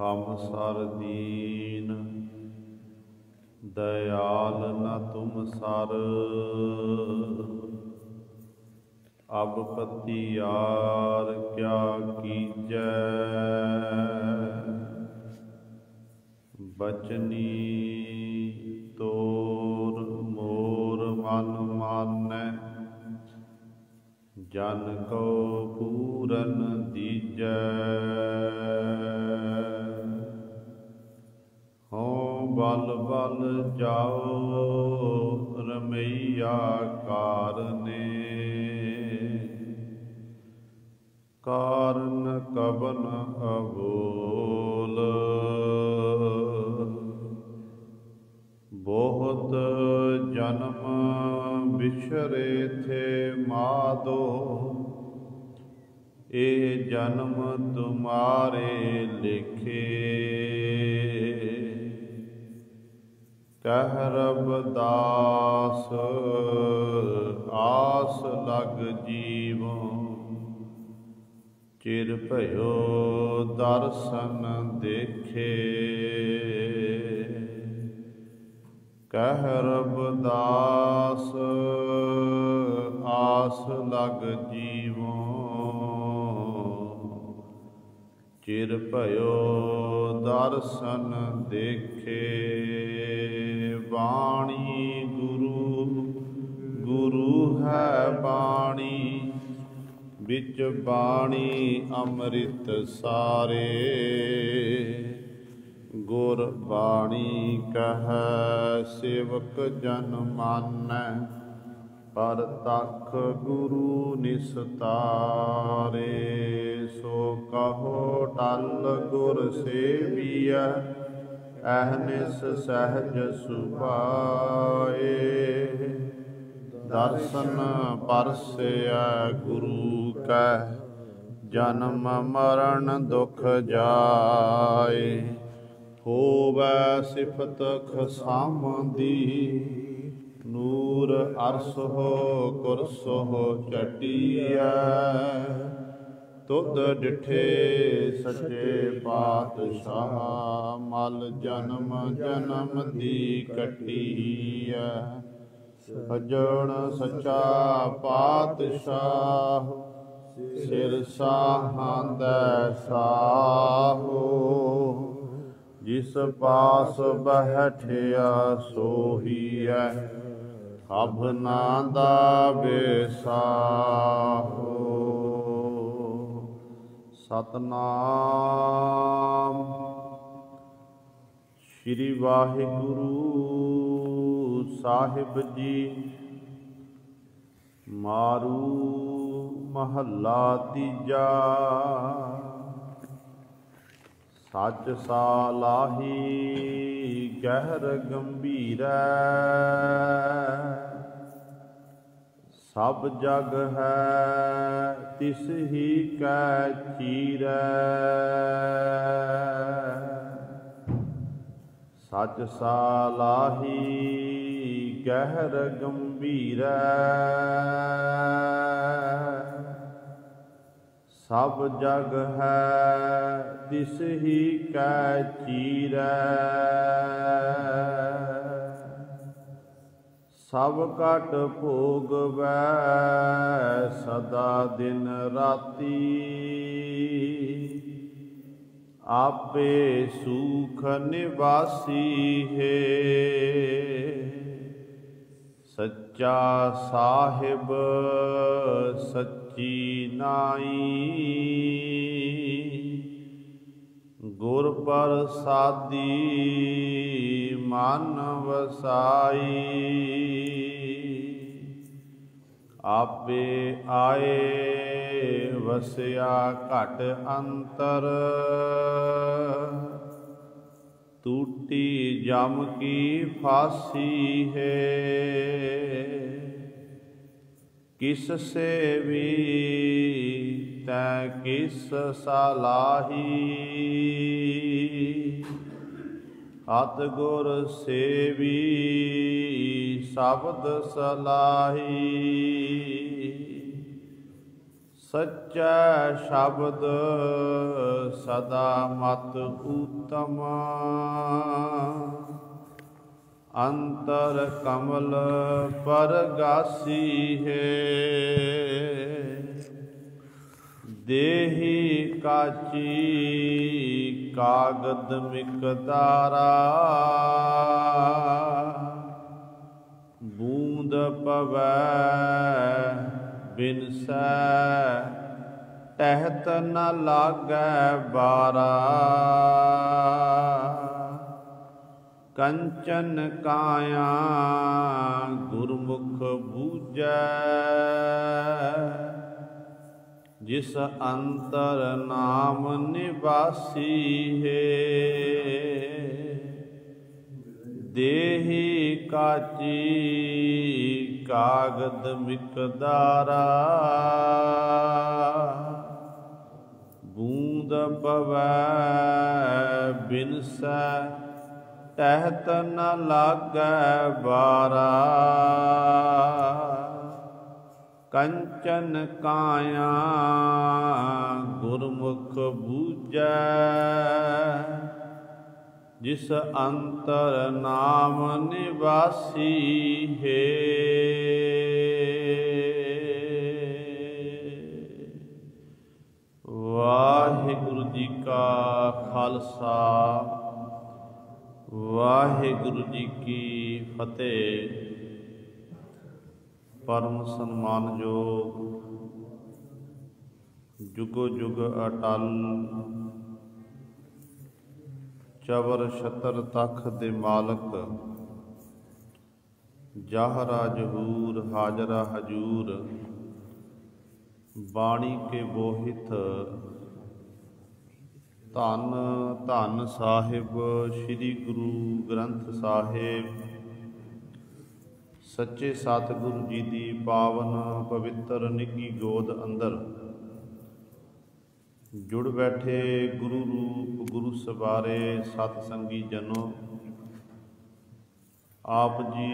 हम सर दीन दयाल न तुम सर। अब पतियार क्या कीजै, बचनी तोर मोर मन मानै। जन को पूरन दीजै, हों बल बल जाओ रमैया कारने। कारण कबन अबोल, बहुत जन्म बिछरे थे माधो। ए जन्म तुम्हारे लिखे, कह रबदास आस लग जीवों। चिर भयो दर्शन देखे, कह रबदास आस लग जीवों। चिर भयो दर्शन देखे, बाणी गुरु गुरु है बाणी। बिच बाणी अमृत सारे, गुर बाणी कह सेवक जन मानै। पर तख गुरु निस्तारे, सो कहो टल गुर सेविया। अहनिस सहज सुभाए, दर्शन परसै गुरु कै। जन्म मरण दुख जाए, होवै सिफत खसामदी। नूर अरस हो कुरस हो चटिया, तुद डिठे सचे पातशाह। मल जन्म जन्म दी कटिया, सजण सचा पातशाह। सिर साहांदै साहो, जिस पास बैठिया सोहिया। अब नादा बेसाहो, सतनाम श्री वाहिगुरु साहिब जी। मारू महला तीजा, सच सालाही गहर गंभीरै। सब जग है तिस ही कै चीरै। सच सालाही गहर गंभीरै। सब जग है तिस ही कै चीरै। सब कट भोगवै सदा दिन राती। आपे सुख निवासी है, सच्चा साहिब सच्ची नाई। गुर प्रसादी मन वसाई। आपे आए वसया घट अंतर। टूटी जम की फांसी है। किस से भी तै किस सलाही। अत गुर सेवी शब्द सलाही। ਸੱਚਾ ਸ਼ਬਦ ਸਦਾ ਮਤ ਊਤਮ, ਅੰਤਰ ਕਮਲ ਪਰਗਾਸੀ ਹੈ। ਦੇਹੀ ਕਾਚੀ ਕਾਗਦ ਮਿਕਦਾਰਾ, ਬੂੰਦ ਪਵੈ ਬਿਨਸੈ ਟਹਿਤ ਨ ਲਾਗੈ ਬਾਰਾ। ਕੰਚਨ ਕਾਇਆ ਗੁਰਮੁਖ ਬੂਝੈ, ਜਿਸ ਅੰਤਰ ਨਾਮ ਨਿਵਾਸੀ ਹੈ। ਦੇਹੀ ਕਾਚੀ ਕਾਗਦ ਮਿਕਦਾਰਾ, ਬੂੰਦ ਪਵੈ ਬਿਨਸੈ ਟਹਿਤ ਨ ਲਾਗੈ ਬਾਰਾ। ਕੰਚਨ ਕਾਇਆ ਗੁਰਮੁਖ ਬੂਝੈ, ਜਿਸ ਅੰਤਰ ਨਾਮ ਨਿਵਾਸੀ ਹੈ। ਵਾਹਿਗੁਰੂ ਜੀ ਕਾ ਖਾਲਸਾ, ਵਾਹਿਗੁਰੂ ਜੀ ਕੀ ਫਤਿਹ। ਪਰਮ ਸਨਮਾਨਯੋਗ, ਜੁਗੋ ਜੁਗ ਅਟਲ, ਚਵਰ ਛਤਰ ਤਖ਼ ਦੇ ਮਾਲਕ, ਜਾਹਰਾ ਜਹੂਰ ਹਾਜ਼ਰਾ ਹਜੂਰ, ਬਾਣੀ ਕੇ ਬੋਹਿਤ, ਧੰਨ ਧੰਨ ਸਾਹਿਬ ਸ੍ਰੀ ਗੁਰੂ ਗ੍ਰੰਥ ਸਾਹਿਬ, ਸੱਚੇ ਸਤਿਗੁਰੂ ਜੀ ਦੀ ਪਾਵਨ ਪਵਿੱਤਰ ਨਿੱਘੀ ਗੋਦ ਅੰਦਰ ਜੁੜ ਬੈਠੇ ਗੁਰੂ ਰੂਪ ਗੁਰੂ ਸਵਾਰੇ ਸਤ ਸੰਗੀ ਜਨੋ, ਆਪ ਜੀ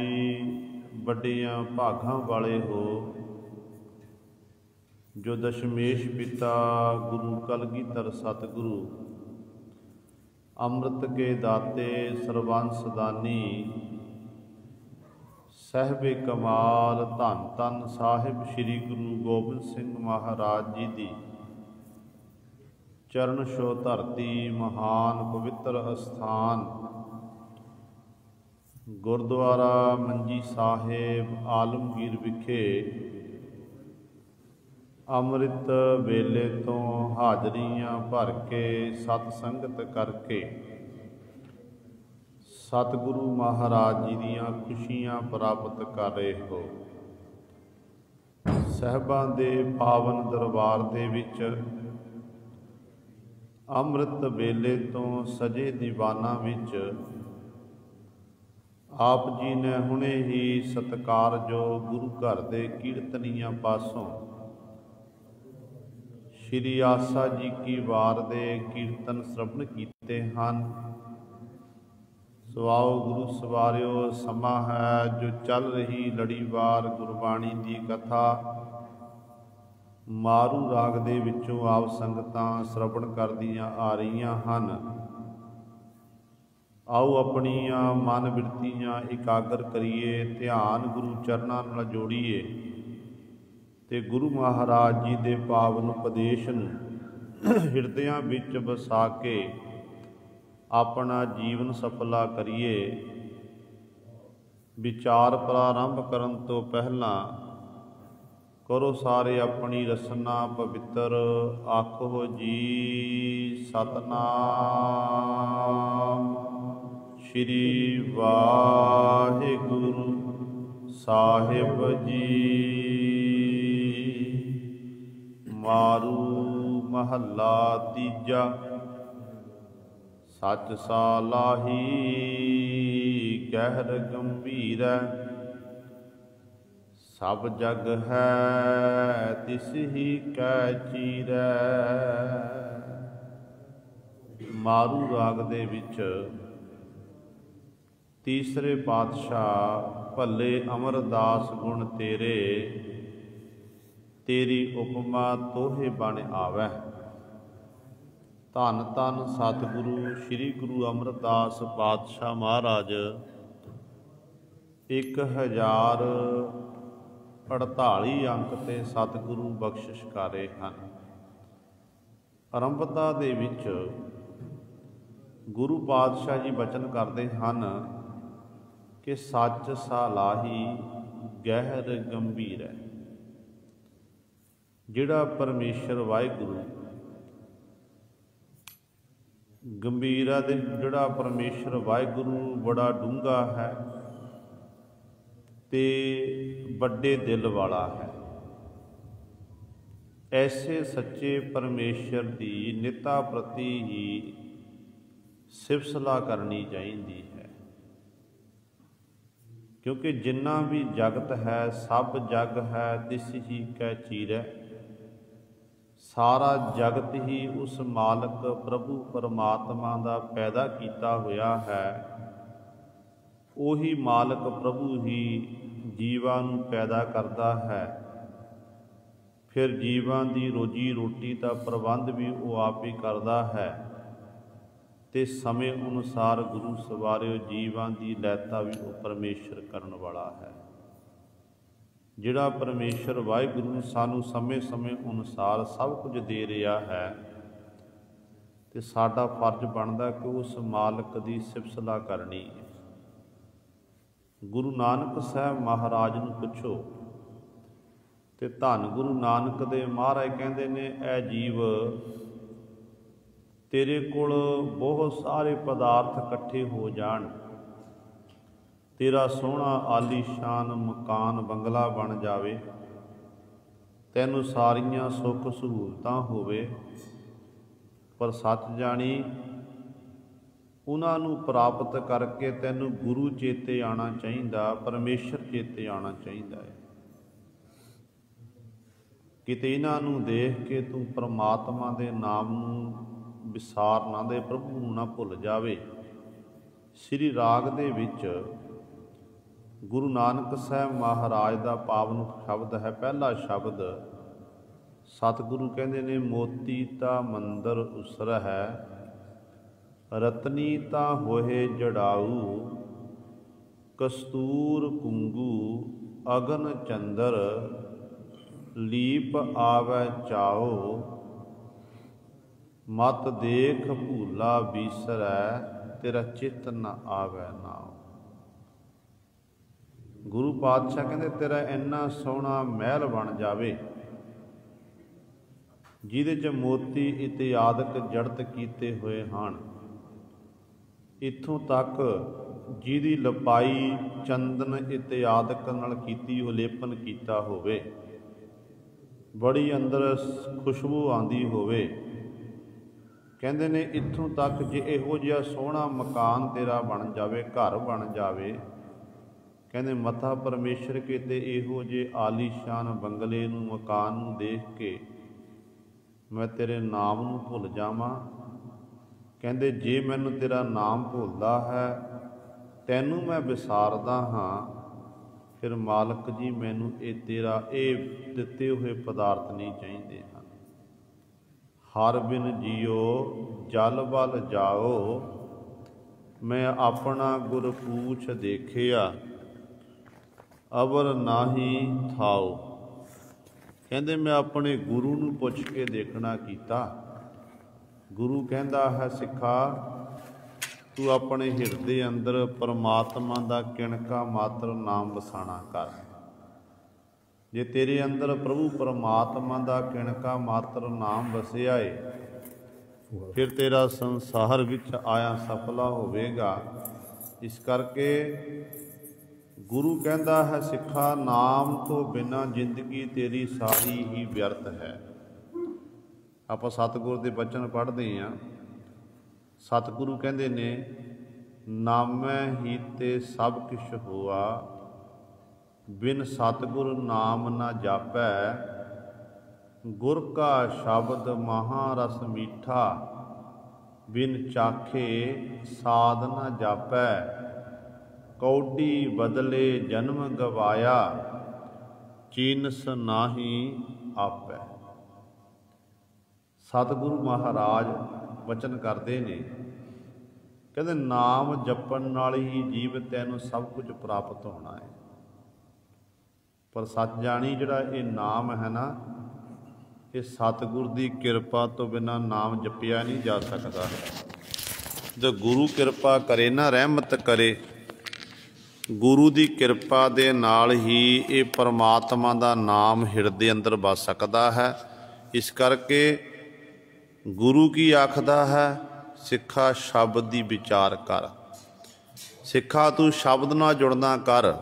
ਵੱਡੀਆਂ ਭਾਗਾਂ ਵਾਲੇ ਹੋ, ਜੋ ਦਸ਼ਮੇਸ਼ ਪਿਤਾ ਗੁਰੂ ਕਲਗੀਧਰ ਸਤਿਗੁਰੂ ਅੰਮ੍ਰਿਤ ਕੇ ਦਾਤੇ ਸਰਬੰਸ ਦਾਨੀ ਸਹਿਬੇ ਕਮਾਲ ਧੰਨ ਧੰਨ ਸਾਹਿਬ ਸ੍ਰੀ ਗੁਰੂ ਗੋਬਿੰਦ ਸਿੰਘ ਮਹਾਰਾਜ ਜੀ ਦੀ ਚਰਨ ਛੋਹ ਧਰਤੀ, ਮਹਾਨ ਪਵਿੱਤਰ ਅਸਥਾਨ ਗੁਰਦੁਆਰਾ ਮੰਜੀ ਸਾਹਿਬ ਆਲਮਗੀਰ ਵਿਖੇ ਅੰਮ੍ਰਿਤ ਵੇਲੇ ਤੋਂ ਹਾਜ਼ਰੀਆਂ ਭਰ ਕੇ ਸਤ ਸੰਗਤ ਕਰਕੇ ਸਤਿਗੁਰੂ ਮਹਾਰਾਜ ਜੀ ਦੀਆਂ ਖੁਸ਼ੀਆਂ ਪ੍ਰਾਪਤ ਕਰ ਰਹੇ ਹੋ। ਸਾਹਿਬਾਂ ਦੇ ਪਾਵਨ ਦਰਬਾਰ ਦੇ ਵਿੱਚ ਅੰਮ੍ਰਿਤ ਵੇਲੇ ਤੋਂ ਸਜੇ ਦੀਵਾਨਾਂ ਵਿੱਚ ਆਪ ਜੀ ਨੇ ਹੁਣੇ ਹੀ ਸਤਿਕਾਰਯੋਗ ਗੁਰੂ ਘਰ ਦੇ ਕੀਰਤਨੀਆਂ ਪਾਸੋਂ ਸ਼੍ਰੀ ਆਸਾ ਜੀ ਕੀ ਵਾਰ ਦੇ ਕੀਰਤਨ ਸ਼੍ਰਵਣ ਕੀਤੇ ਹਨ। ਸਵਾਓ ਗੁਰੂ ਸਵਾਰਿਓ, ਸਮਾਂ ਹੈ ਜੋ ਚੱਲ ਰਹੀ ਲੜੀਵਾਰ ਗੁਰਬਾਣੀ ਦੀ ਕਥਾ ਮਾਰੂ ਰਾਗ ਦੇ ਵਿੱਚੋਂ ਆਪ ਸੰਗਤਾਂ ਸ਼੍ਰਵਣ ਕਰਦੀਆਂ ਆ ਰਹੀਆਂ ਹਨ। ਆਓ ਆਪਣੀਆਂ ਮਨ ਬਿਰਤੀਆਂ ਇਕਾਗਰ ਕਰੀਏ, ਧਿਆਨ ਗੁਰੂ ਚਰਨਾਂ ਨਾਲ ਜੋੜੀਏ ਤੇ ਗੁਰੂ ਮਹਾਰਾਜ ਜੀ ਦੇ ਪਾਵਨ ਉਪਦੇਸ਼ ਨੂੰ ਹਿਰਦਿਆਂ ਵਿੱਚ ਵਸਾ ਕੇ ਆਪਣਾ ਜੀਵਨ ਸਫਲਾ ਕਰੀਏ। ਵਿਚਾਰ ਪ੍ਰਾਰੰਭ ਕਰਨ ਤੋਂ ਪਹਿਲਾਂ ਕਰੋ ਸਾਰੇ ਆਪਣੀ ਰਸਨਾ ਪਵਿੱਤਰ, ਆਖੋ ਜੀ ਸਤਨਾਮ ਸ਼੍ਰੀ ਵਾਹਿਗੁਰੂ ਸਾਹਿਬ ਜੀ। ਮਾਰੂ ਮਹੱਲਾ ਤੀਜਾ। ਸੱਚ ਸਾਲਾਹੀ ਕਹਿਰ ਗੰਭੀਰੈ, ਸਭ ਜਗ ਹੈ ਤਿਸ ਹੀ ਕੈ ਚੀਰੈ। ਮਾਰੂ ਰਾਗ ਦੇ ਵਿੱਚ ਤੀਸਰੇ ਪਾਤਸ਼ਾਹ ਭੱਲੇ ਅਮਰਦਾਸ ਗੁਣ ਤੇਰੇ तेरी उपमा तोहे बन आवै। धन धन सतगुरु श्री गुरु अमरदास पातशाह महाराज 1048 अंक ते सतगुरु बख्शिशकारे ਹਨ। ਆਰੰਭਤਾ ਦੇ ਵਿੱਚ ਗੁਰੂ ਪਾਤਸ਼ਾਹ ਜੀ ਬਚਨ ਕਰਦੇ ਹਨ ਕਿ ਸੱਚ ਸਾਲਾਹੀ ਗਹਿਰ ਗੰਭੀਰ ਹੈ। ਜਿਹੜਾ ਪਰਮੇਸ਼ਰ ਵਾਹਿਗੁਰੂ ਗੰਭੀਰ ਹੈ, ਜਿਹੜਾ ਪਰਮੇਸ਼ਰ ਵਾਹਿਗੁਰੂ ਬੜਾ ਡੂੰਘਾ ਹੈ ਤੇ ਵੱਡੇ ਦਿਲ ਵਾਲਾ ਹੈ। ऐसे सच्चे परमेश्वर की निता प्रति ही सिफ सलाह करनी चाहिए है, क्योंकि जिन्ना भी जगत है सब जग है तिस ही कै चीरै। सारा जगत ही उस मालक प्रभु परमात्मा का पैदा किया होया है। उही मालक प्रभु ही जीवां नूं पैदा करता है। फिर जीवां की रोजी रोटी का प्रबंध भी वो आप ही करता है ते समय अनुसार गुरु सवारियो जीवां की लैता भी वो परमेश्वर करने वाला है। जिहड़ा परमेश्वर वाहिगुरू सानू समय समय अनुसार सब कुछ दे रहा है ते साडा फर्ज बनता कि उस मालक की सिफ सलाह करनी है। गुरु नानक साहब महाराज नूं पुछो ते धन गुरु नानक दे महाराज कहते ने, ऐ जीव तेरे कोल बहुत सारे पदार्थ इकट्ठे हो जान, तेरा सोहना आलीशान मकान बंगला बन जावे, तैनू सारियां सुख सहूलतां होवे, पर सच जानी उन्हां नूं प्राप्त करके तैनू गुरु चेते आना चाहिए, परमेश्वर चेते आना चाहिए है। किते इन्हां नूं देख के तू परमात्मा दे नाम नूं विसार ना दे, प्रभु नूं ना भुल जावे। श्री राग दे विच गुरु नानक साहब महाराज का पावन शब्द है, पहला शब्द सतगुरु कहते ने, मोती ता मंदर उसर है, रतनी ता होए जड़ाऊ, कस्तूर कुंगू अगन चंदर, लीप आवै चाओ, मत देख भूला बीसरै, तेरा चित न आवै नाओ। गुरु पातशाह कहते तेरा इन्ना सोहना महल बन जावे जिहदे च मोती इत्यादक जड़त कीते हुए हन, इत्थों तक जिहदी लपाई चंदन इत्यादक नाल कीती उलेपन कीता होवे, बड़ी अंदर खुशबू आंदी होवे। कहते ने इत्थों तक जे इहो जिहा सोहना मकान तेरा बन जावे, घर बन जावे, कहते मथा परमेश्वर किते इहो जे आलीशान बंगले नूं मकान नूं देख के मैं तेरे नाम नूं भुल जावां। कहते जे मैनूं तेरा नाम भुलदा है, तैनूं मैं विसारदा हाँ, फिर मालक जी मैनू ये तेरा ये दिते हुए पदार्थ नहीं चाहिए हैं। हर बिन जियो जल बल जाओ, मैं अपना गुर पूछ देखिया, अवर नाही थाओ। कहते मैं अपने गुरु नूं पुछ के देखना कीता। गुरु कहता है सिखा तू अपने हिरदे अंदर परमात्मा का किणका मात्र नाम वसाना कर। जे तेरे अंदर प्रभु परमात्मा का किणका मात्र नाम वसिया है, फिर तेरा संसार विच आया सफला होवेगा। इस करके गुरु कहता है सिखा नाम तो बिना जिंदगी तेरी सारी ही व्यर्थ है। आप सतगुर के बचन पढ़ते हैं, सतगुरु कहते ने नामै ही ते सब किश होआ, बिन सतगुर नाम न जापै, गुर का शब्द महारस मीठा, बिन चाखे साध न जापै, कौडी बदले जन्म गवाया, चीनस नाही ਆਪੈ। ਸਤਿਗੁਰੂ ਮਹਾਰਾਜ ਵਚਨ ਕਰਦੇ ਨੇ, ਕਹਿੰਦੇ ਨਾਮ ਜਪਣ ਨਾਲ ਹੀ ਜੀਵ ਤੈਨੂੰ ਸਭ ਕੁਝ ਪ੍ਰਾਪਤ ਹੋਣਾ ਹੈ। ਪਰ ਸੱਚ ਜਾਣੀ ਜਿਹੜਾ ਇਹ ਨਾਮ ਹੈ ਨਾ, ਇਹ ਸਤਿਗੁਰ ਦੀ ਕਿਰਪਾ ਤੋਂ ਬਿਨਾਂ ਨਾਮ ਜਪਿਆ ਨਹੀਂ ਜਾ ਸਕਦਾ। ਜੋ ਗੁਰੂ ਕਿਰਪਾ ਕਰੇ ਨਾ, ਰਹਿਮਤ ਕਰੇ, ਗੁਰੂ ਦੀ ਕਿਰਪਾ ਦੇ ਨਾਲ ਹੀ ਇਹ ਪਰਮਾਤਮਾ ਦਾ ਨਾਮ ਹਿਰਦੇ ਅੰਦਰ ਵਸ ਸਕਦਾ ਹੈ। ਇਸ ਕਰਕੇ ਗੁਰੂ ਕੀ ਆਖਦਾ ਹੈ, ਸਿੱਖਾ ਸ਼ਬਦ ਦੀ ਵਿਚਾਰ ਕਰ। ਸਿੱਖਾ ਤੂੰ ਸ਼ਬਦ ਨਾਲ ਜੁੜਨਾ ਕਰ।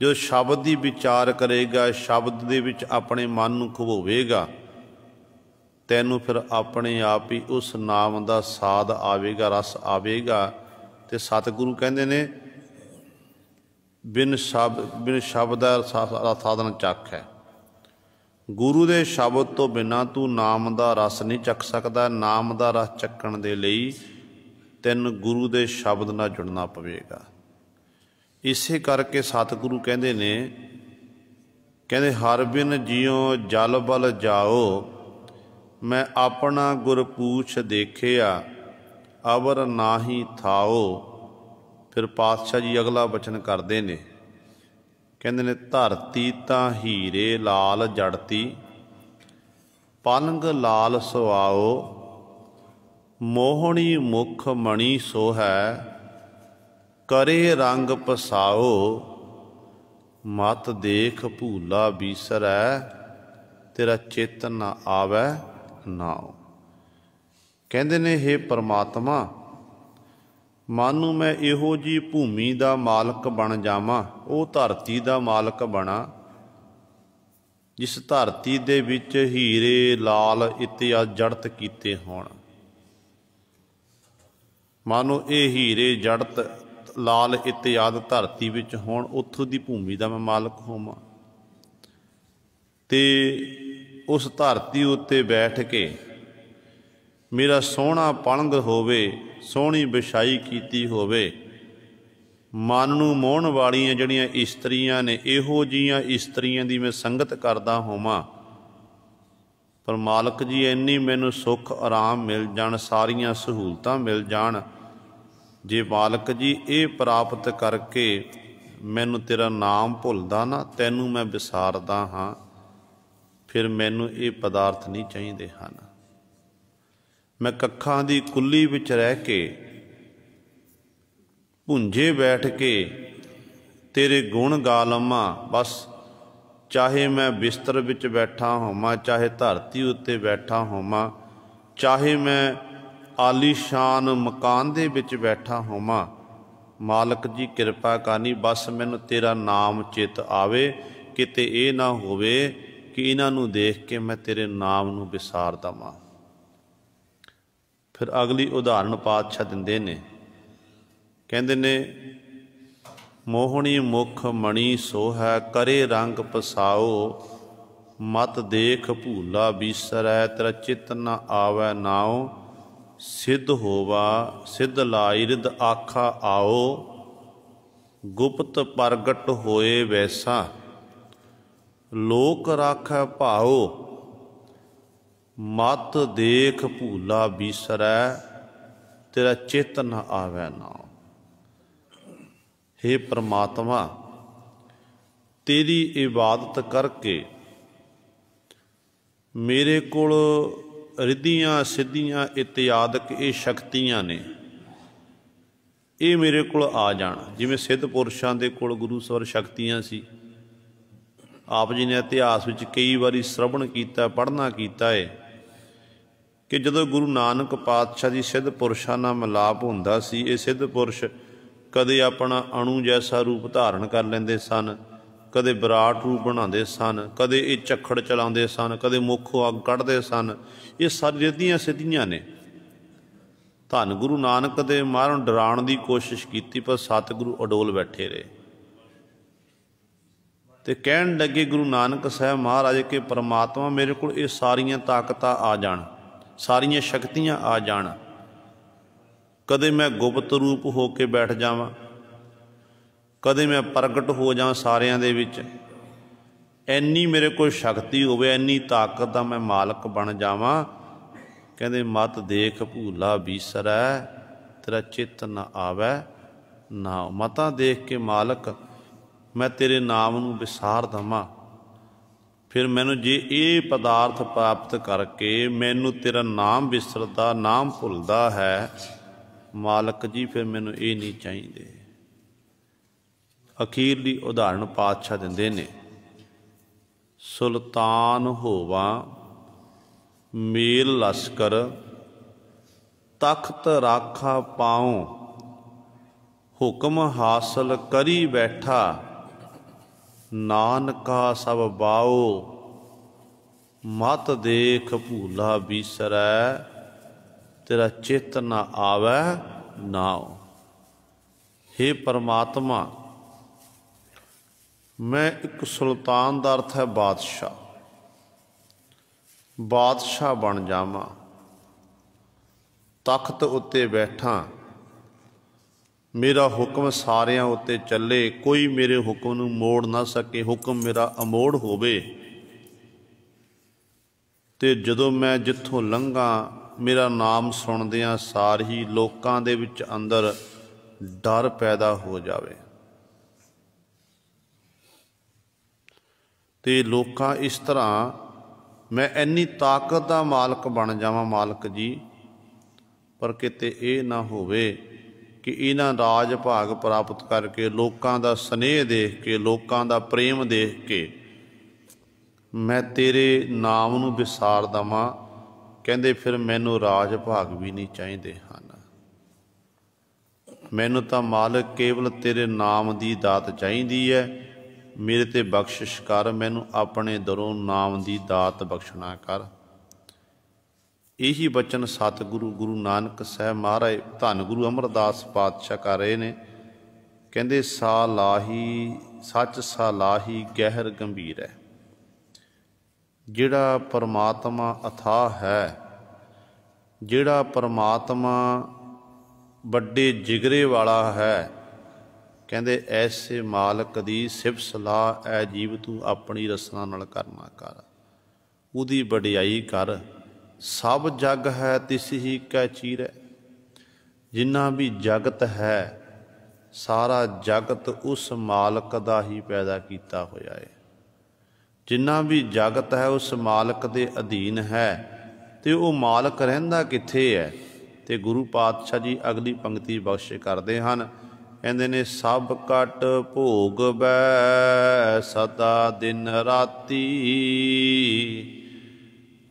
ਜੋ ਸ਼ਬਦ ਦੀ ਵਿਚਾਰ ਕਰੇਗਾ, ਸ਼ਬਦ ਦੇ ਵਿੱਚ ਆਪਣੇ ਮਨ ਨੂੰ ਖੁਭੋਵੇਗਾ, ਤੈਨੂੰ ਫਿਰ ਆਪਣੇ ਆਪ ਹੀ ਉਸ ਨਾਮ ਦਾ ਸਾਧ ਆਵੇਗਾ, ਰਸ ਆਵੇਗਾ। ਤੇ ਸਤਿਗੁਰੂ ਕਹਿੰਦੇ ਨੇ ਬਿਨ ਸ਼ਬਦ ਦਾ ਸਾਧਨ ਚੱਖ ਹੈ। ਗੁਰੂ ਦੇ ਸ਼ਬਦ ਤੋਂ ਬਿਨਾਂ ਤੂੰ ਨਾਮ ਦਾ ਰਸ ਨਹੀਂ ਚੱਖ ਸਕਦਾ। ਨਾਮ ਦਾ ਰਸ ਚੱਕਣ ਦੇ ਲਈ ਤੈਨੂੰ ਗੁਰੂ ਦੇ ਸ਼ਬਦ ਨਾਲ ਜੁੜਨਾ ਪਵੇਗਾ। ਇਸੇ ਕਰਕੇ ਸਤਿਗੁਰੂ ਕਹਿੰਦੇ ਨੇ, ਕਹਿੰਦੇ ਹਰ ਬਿਨ ਜਿਉ ਜਲ ਬਲ ਜਾਓ, ਮੈਂ ਆਪਣਾ ਗੁਰ ਪੂਛ ਦੇਖਿਆ, ਅਵਰ ਨਾਹੀ ਥਾਓ। ਫਿਰ ਪਾਤਸ਼ਾਹ ਜੀ ਅਗਲਾ ਬਚਨ ਕਰਦੇ ਨੇ, ਕਹਿੰਦੇ ਨੇ ਧਰਤੀ ਤਾਂ ਹੀਰੇ ਲਾਲ ਜੜਤੀ, ਪਲੰਗ ਲਾਲ ਸੁਆਓ, ਮੋਹਣੀ ਮੁਖ ਮਣੀ ਸੋਹੈ, ਕਰੇ ਰੰਗ ਪਸਾਓ, ਮਤ ਦੇਖ ਭੂਲਾ ਬੀਸਰੈ, ਤੇਰਾ ਚਿੱਤ ਨਾ ਆਵੈ ਨਾਉ। ਕਹਿੰਦੇ ਨੇ ਹੇ ਪਰਮਾਤਮਾ, ਮਾਨੂੰ ਮੈਂ ਇਹੋ ਜਿਹੀ ਭੂਮੀ ਦਾ ਮਾਲਕ ਬਣ ਜਾਵਾਂ, ਉਹ ਧਰਤੀ ਦਾ ਮਾਲਕ ਬਣਾ, ਜਿਸ ਧਰਤੀ ਦੇ ਵਿੱਚ ਹੀਰੇ ਲਾਲ ਇਤਿਆਦਿ ਜੜਤ ਕੀਤੇ ਹੋਣ। ਮਾਨੋ ਇਹ ਹੀਰੇ ਜੜਤ ਲਾਲ ਇਤਿਆਦਿ ਧਰਤੀ ਵਿੱਚ ਹੋਣ, ਉੱਥੋਂ ਦੀ ਭੂਮੀ ਦਾ ਮੈਂ ਮਾਲਕ ਹੋਵਾਂ। ਤੇ ਉਸ ਧਰਤੀ ਉੱਤੇ ਬੈਠ ਕੇ ਮੇਰਾ ਸੋਹਣਾ ਪਲੰਘ ਹੋਵੇ, ਸੋਹਣੀ ਵਿਛਾਈ ਕੀਤੀ ਹੋਵੇ, ਮਨ ਨੂੰ ਮੋਹਣ ਵਾਲੀਆਂ ਜਿਹੜੀਆਂ ਇਸਤਰੀਆਂ ਨੇ, ਇਹੋ ਜਿਹੀਆਂ ਇਸਤਰੀਆਂ ਦੀ ਮੈਂ ਸੰਗਤ ਕਰਦਾ ਹੋਵਾਂ। ਪਰ ਮਾਲਕ ਜੀ ਇੰਨੀ ਮੈਨੂੰ ਸੁੱਖ ਆਰਾਮ ਮਿਲ ਜਾਣ, ਸਾਰੀਆਂ ਸਹੂਲਤਾਂ ਮਿਲ ਜਾਣ, ਜੇ ਮਾਲਕ ਜੀ ਇਹ ਪ੍ਰਾਪਤ ਕਰਕੇ ਮੈਨੂੰ ਤੇਰਾ ਨਾਮ ਭੁੱਲਦਾ ਨਾ, ਤੈਨੂੰ ਮੈਂ ਵਿਸਾਰਦਾ ਹਾਂ, ਫਿਰ ਮੈਨੂੰ ਇਹ ਪਦਾਰਥ ਨਹੀਂ ਚਾਹੀਦੇ ਹਨ। ਮੈਂ ਕੱਖਾਂ ਦੀ ਕੁੱਲੀ ਵਿੱਚ ਰਹਿ ਕੇ, ਭੁੰਜੇ ਬੈਠ ਕੇ ਤੇਰੇ ਗੁਣ ਗਾ ਲਵਾਂ ਬਸ। ਚਾਹੇ ਮੈਂ ਬਿਸਤਰ ਵਿੱਚ ਬੈਠਾ ਹੋਵਾਂ, ਚਾਹੇ ਧਰਤੀ ਉੱਤੇ ਬੈਠਾ ਹੋਵਾਂ, ਚਾਹੇ ਮੈਂ ਆਲੀਸ਼ਾਨ ਮਕਾਨ ਦੇ ਵਿੱਚ ਬੈਠਾ ਹੋਵਾਂ, ਮਾਲਕ ਜੀ ਕਿਰਪਾ ਕਰਨੀ, ਬਸ ਮੈਨੂੰ ਤੇਰਾ ਨਾਮ ਚਿੱਤ ਆਵੇ। ਕਿਤੇ ਇਹ ਨਾ ਹੋਵੇ ਕਿ ਇਹਨਾਂ ਨੂੰ ਦੇਖ ਕੇ ਮੈਂ ਤੇਰੇ ਨਾਮ ਨੂੰ ਵਿਸਾਰ ਦੇਵਾਂ। ਫਿਰ ਅਗਲੀ ਉਦਾਹਰਣ ਪਾਤਸ਼ਾਹ ਦਿੰਦੇ ਨੇ, ਕਹਿੰਦੇ ਨੇ ਮੋਹਣੀ ਮੁਖ ਮਣੀ ਸੋਹੈ, ਕਰੇ ਰੰਗ ਪਸਾਓ, ਮਤ ਦੇਖ ਭੂਲਾ ਬੀਸਰੈ, ਤੇਰਾ ਚਿੱਤ ਨਾ ਆਵੈ ਨਾਉ। ਸਿੱਧ ਹੋਵਾ ਸਿੱਧ ਲਾਈ ਰਿਦ ਆਖਾ ਆਓ, ਗੁਪਤ ਪ੍ਰਗਟ ਹੋਏ ਵੈਸਾ, ਲੋਕ ਰਾਖੈ ਭਾਓ, ਮਤ ਦੇਖ ਭੂਲਾ ਬੀਸਰੈ, ਤੇਰਾ ਚਿੱਤ ਨਾ ਆਵੈ ਨਾਉ। ਹੇ ਪ੍ਰਮਾਤਮਾ, ਤੇਰੀ ਇਬਾਦਤ ਕਰਕੇ ਮੇਰੇ ਕੋਲ ਰਿੱਧੀਆਂ ਸਿੱਧੀਆਂ ਇਤਿਆਦਿਕ ਇਹ ਸ਼ਕਤੀਆਂ ਨੇ, ਇਹ ਮੇਰੇ ਕੋਲ ਆ ਜਾਣ। ਜਿਵੇਂ ਸਿੱਧ ਪੁਰਸ਼ਾਂ ਦੇ ਕੋਲ ਗੁਰੂ ਸਵਰ ਸ਼ਕਤੀਆਂ ਸੀ। ਆਪ ਜੀ ਨੇ ਇਤਿਹਾਸ ਵਿੱਚ ਕਈ ਵਾਰੀ ਸ਼ਰਵਣ ਕੀਤਾ, ਪੜ੍ਹਨਾ ਕੀਤਾ ਹੈ ਕਿ ਜਦੋਂ ਗੁਰੂ ਨਾਨਕ ਪਾਤਸ਼ਾਹ ਜੀ ਸਿੱਧ ਪੁਰਸ਼ਾਂ ਨਾਲ ਮਿਲਾਪ ਹੁੰਦਾ ਸੀ, ਇਹ ਸਿੱਧ ਪੁਰਸ਼ ਕਦੇ ਆਪਣਾ ਅਣੂ ਜੈਸਾ ਰੂਪ ਧਾਰਨ ਕਰ ਲੈਂਦੇ ਸਨ, ਕਦੇ ਵਿਰਾਟ ਰੂਪ ਬਣਾਉਂਦੇ ਸਨ, ਕਦੇ ਇਹ ਝੱਖੜ ਚਲਾਉਂਦੇ ਸਨ, ਕਦੇ ਮੁੱਖੋਂ ਅੱਗ ਕੱਢਦੇ ਸਨ। ਇਹ ਸਾਰੀ ਰਿੱਧੀਆਂ ਸਿੱਧੀਆਂ ਨੇ। ਧੰਨ ਗੁਰੂ ਨਾਨਕ ਦੇ ਮਹਾਰਾਜ ਨੂੰ ਡਰਾਉਣ ਦੀ ਕੋਸ਼ਿਸ਼ ਕੀਤੀ, ਪਰ ਸਤਿਗੁਰੂ ਅਡੋਲ ਬੈਠੇ ਰਹੇ ਤੇ ਕਹਿਣ ਲੱਗੇ ਗੁਰੂ ਨਾਨਕ ਸਾਹਿਬ ਮਹਾਰਾਜ ਕਿ ਪਰਮਾਤਮਾ, ਮੇਰੇ ਕੋਲ ਇਹ ਸਾਰੀਆਂ ਤਾਕਤਾਂ ਆ ਜਾਣ, ਸਾਰੀਆਂ ਸ਼ਕਤੀਆਂ ਆ ਜਾਣ, ਕਦੇ ਮੈਂ ਗੁਪਤ ਰੂਪ ਹੋ ਕੇ ਬੈਠ ਜਾਵਾਂ, ਕਦੇ ਮੈਂ ਪ੍ਰਗਟ ਹੋ ਜਾਵਾਂ ਸਾਰਿਆਂ ਦੇ ਵਿੱਚ, ਐਨੀ ਮੇਰੇ ਕੋਲ ਸ਼ਕਤੀ ਹੋਵੇ, ਐਨੀ ਤਾਕਤ ਦਾ ਮੈਂ ਮਾਲਕ ਬਣ ਜਾਵਾਂ। ਕਹਿੰਦੇ ਮਤ ਦੇਖ ਭੂਲਾ ਬੀਸਰੈ, ਤੇਰਾ ਚਿੱਤ ਨਾ ਆਵੈ ਨਾ। ਮਤਾਂ ਦੇਖ ਕੇ ਮਾਲਕ ਮੈਂ ਤੇਰੇ ਨਾਮ ਨੂੰ ਵਿਸਾਰ ਦੇਵਾਂ, ਫਿਰ ਮੈਨੂੰ ਜੇ ਇਹ ਪਦਾਰਥ ਪ੍ਰਾਪਤ ਕਰਕੇ ਮੈਨੂੰ ਤੇਰਾ ਨਾਮ ਵਿਸਰਦਾ, ਨਾਮ ਭੁੱਲਦਾ ਹੈ ਮਾਲਕ ਜੀ, ਫਿਰ ਮੈਨੂੰ ਇਹ ਨਹੀਂ ਚਾਹੀਦੇ। ਅਖੀਰਲੀ ਉਦਾਹਰਣ ਪਾਤਸ਼ਾਹ ਦਿੰਦੇ ਨੇ, ਸੁਲਤਾਨ ਹੋਵਾਂ ਮੇਲ ਲਸ਼ਕਰ, ਤਖਤ ਰਾਖਾ ਪਾਉ, ਹੁਕਮ ਹਾਸਲ ਕਰੀ ਬੈਠਾ, ਨਾਨਕਾ ਸਭ ਬਾਉ, ਮਤ ਦੇਖ ਭੂਲਾ ਬੀਸਰੈ, ਤੇਰਾ ਚਿੱਤ ਨਾ ਆਵੈ ਨਾਉ। ਹੇ ਪਰਮਾਤਮਾ, ਮੈਂ ਇੱਕ ਸੁਲਤਾਨ ਦਾ ਅਰਥ ਹੈ ਬਾਦਸ਼ਾਹ, ਬਾਦਸ਼ਾਹ ਬਣ ਜਾਵਾਂ, ਤਖਤ ਉੱਤੇ ਬੈਠਾਂ, ਮੇਰਾ ਹੁਕਮ ਸਾਰਿਆਂ ਉੱਤੇ ਚੱਲੇ, ਕੋਈ ਮੇਰੇ ਹੁਕਮ ਨੂੰ ਮੋੜ ਨਾ ਸਕੇ, ਹੁਕਮ ਮੇਰਾ ਅਮੋੜ ਹੋਵੇ। ਤੇ ਜਦੋਂ ਮੈਂ ਜਿੱਥੋਂ ਲੰਘਾਂ, ਮੇਰਾ ਨਾਮ ਸੁਣਦਿਆਂ ਸਾਰ ਹੀ ਲੋਕਾਂ ਦੇ ਵਿੱਚ ਅੰਦਰ ਡਰ ਪੈਦਾ ਹੋ ਜਾਵੇ, ਤੇ ਲੋਕਾਂ ਇਸ ਤਰ੍ਹਾਂ ਮੈਂ ਇੰਨੀ ਤਾਕਤ ਦਾ ਮਾਲਕ ਬਣ ਜਾਵਾਂ ਮਾਲਕ ਜੀ, ਪਰ ਕਿਤੇ ਇਹ ਨਾ ਹੋਵੇ ਕਿ ਇਹਨਾਂ ਰਾਜ ਭਾਗ ਪ੍ਰਾਪਤ ਕਰਕੇ, ਲੋਕਾਂ ਦਾ ਸਨੇਹ ਦੇਖ ਕੇ, ਲੋਕਾਂ ਦਾ ਪ੍ਰੇਮ ਦੇਖ ਕੇ ਮੈਂ ਤੇਰੇ ਨਾਮ ਨੂੰ ਵਿਸਾਰ ਦੇਵਾਂ। ਕਹਿੰਦੇ ਫਿਰ ਮੈਨੂੰ ਰਾਜ ਭਾਗ ਵੀ ਨਹੀਂ ਚਾਹੀਦੇ ਹਨ, ਮੈਨੂੰ ਤਾਂ ਮਾਲਕ ਕੇਵਲ ਤੇਰੇ ਨਾਮ ਦੀ ਦਾਤ ਚਾਹੀਦੀ ਹੈ। ਮੇਰੇ ਤੇ ਬਖਸ਼ਿਸ਼ ਕਰ, ਮੈਨੂੰ ਆਪਣੇ ਦਰੋਂ ਨਾਮ ਦੀ ਦਾਤ ਬਖਸ਼ਣਾ ਕਰ। ਇਹੀ ਬਚਨ ਸਤਿਗੁਰੂ ਗੁਰੂ ਨਾਨਕ ਸਾਹਿਬ ਮਹਾਰਾਜ ਧੰਨ ਗੁਰੂ ਅਮਰਦਾਸ ਪਾਤਸ਼ਾਹ ਕਰ ਰਹੇ ਨੇ। ਕਹਿੰਦੇ ਸਾਲਾਹੀ ਸੱਚ ਸਾਲਾਹੀ ਗਹਿਰ ਗੰਭੀਰ ਹੈ। ਜਿਹੜਾ ਪਰਮਾਤਮਾ ਅਥਾਹ ਹੈ, ਜਿਹੜਾ ਪਰਮਾਤਮਾ ਵੱਡੇ ਜਿਗਰੇ ਵਾਲਾ ਹੈ, ਕਹਿੰਦੇ ਐਸੇ ਮਾਲਕ ਦੀ ਸਿਫਤ ਸਲਾਹ ਐ ਜੀਵ ਤੂੰ ਆਪਣੀ ਰਸਨਾ ਨਾਲ ਕਰਨਾ ਕਰ, ਉਹਦੀ ਵਡਿਆਈ ਕਰ। ਸਭ ਜਗ ਹੈ ਤਿਸ ਹੀ ਕੈ ਚੀਰੈ, ਜਿੰਨਾ ਵੀ ਜਗਤ ਹੈ ਸਾਰਾ ਜਗਤ ਉਸ ਮਾਲਕ ਦਾ ਹੀ ਪੈਦਾ ਕੀਤਾ ਹੋਇਆ ਹੈ। ਜਿੰਨਾ ਵੀ ਜਗਤ ਹੈ ਉਸ ਮਾਲਕ ਦੇ ਅਧੀਨ ਹੈ, ਤੇ ਉਹ ਮਾਲਕ ਰਹਿੰਦਾ ਕਿੱਥੇ ਹੈ? ਤੇ ਗੁਰੂ ਪਾਤਸ਼ਾਹ ਜੀ ਅਗਲੀ ਪੰਕਤੀ ਬਖਸ਼ ਕਰਦੇ ਹਨ, ਕਹਿੰਦੇ ਨੇ ਸਭ ਕਟ ਭੋਗ ਬੈ ਸਦਾ ਦਿਨ ਰਾਤੀ,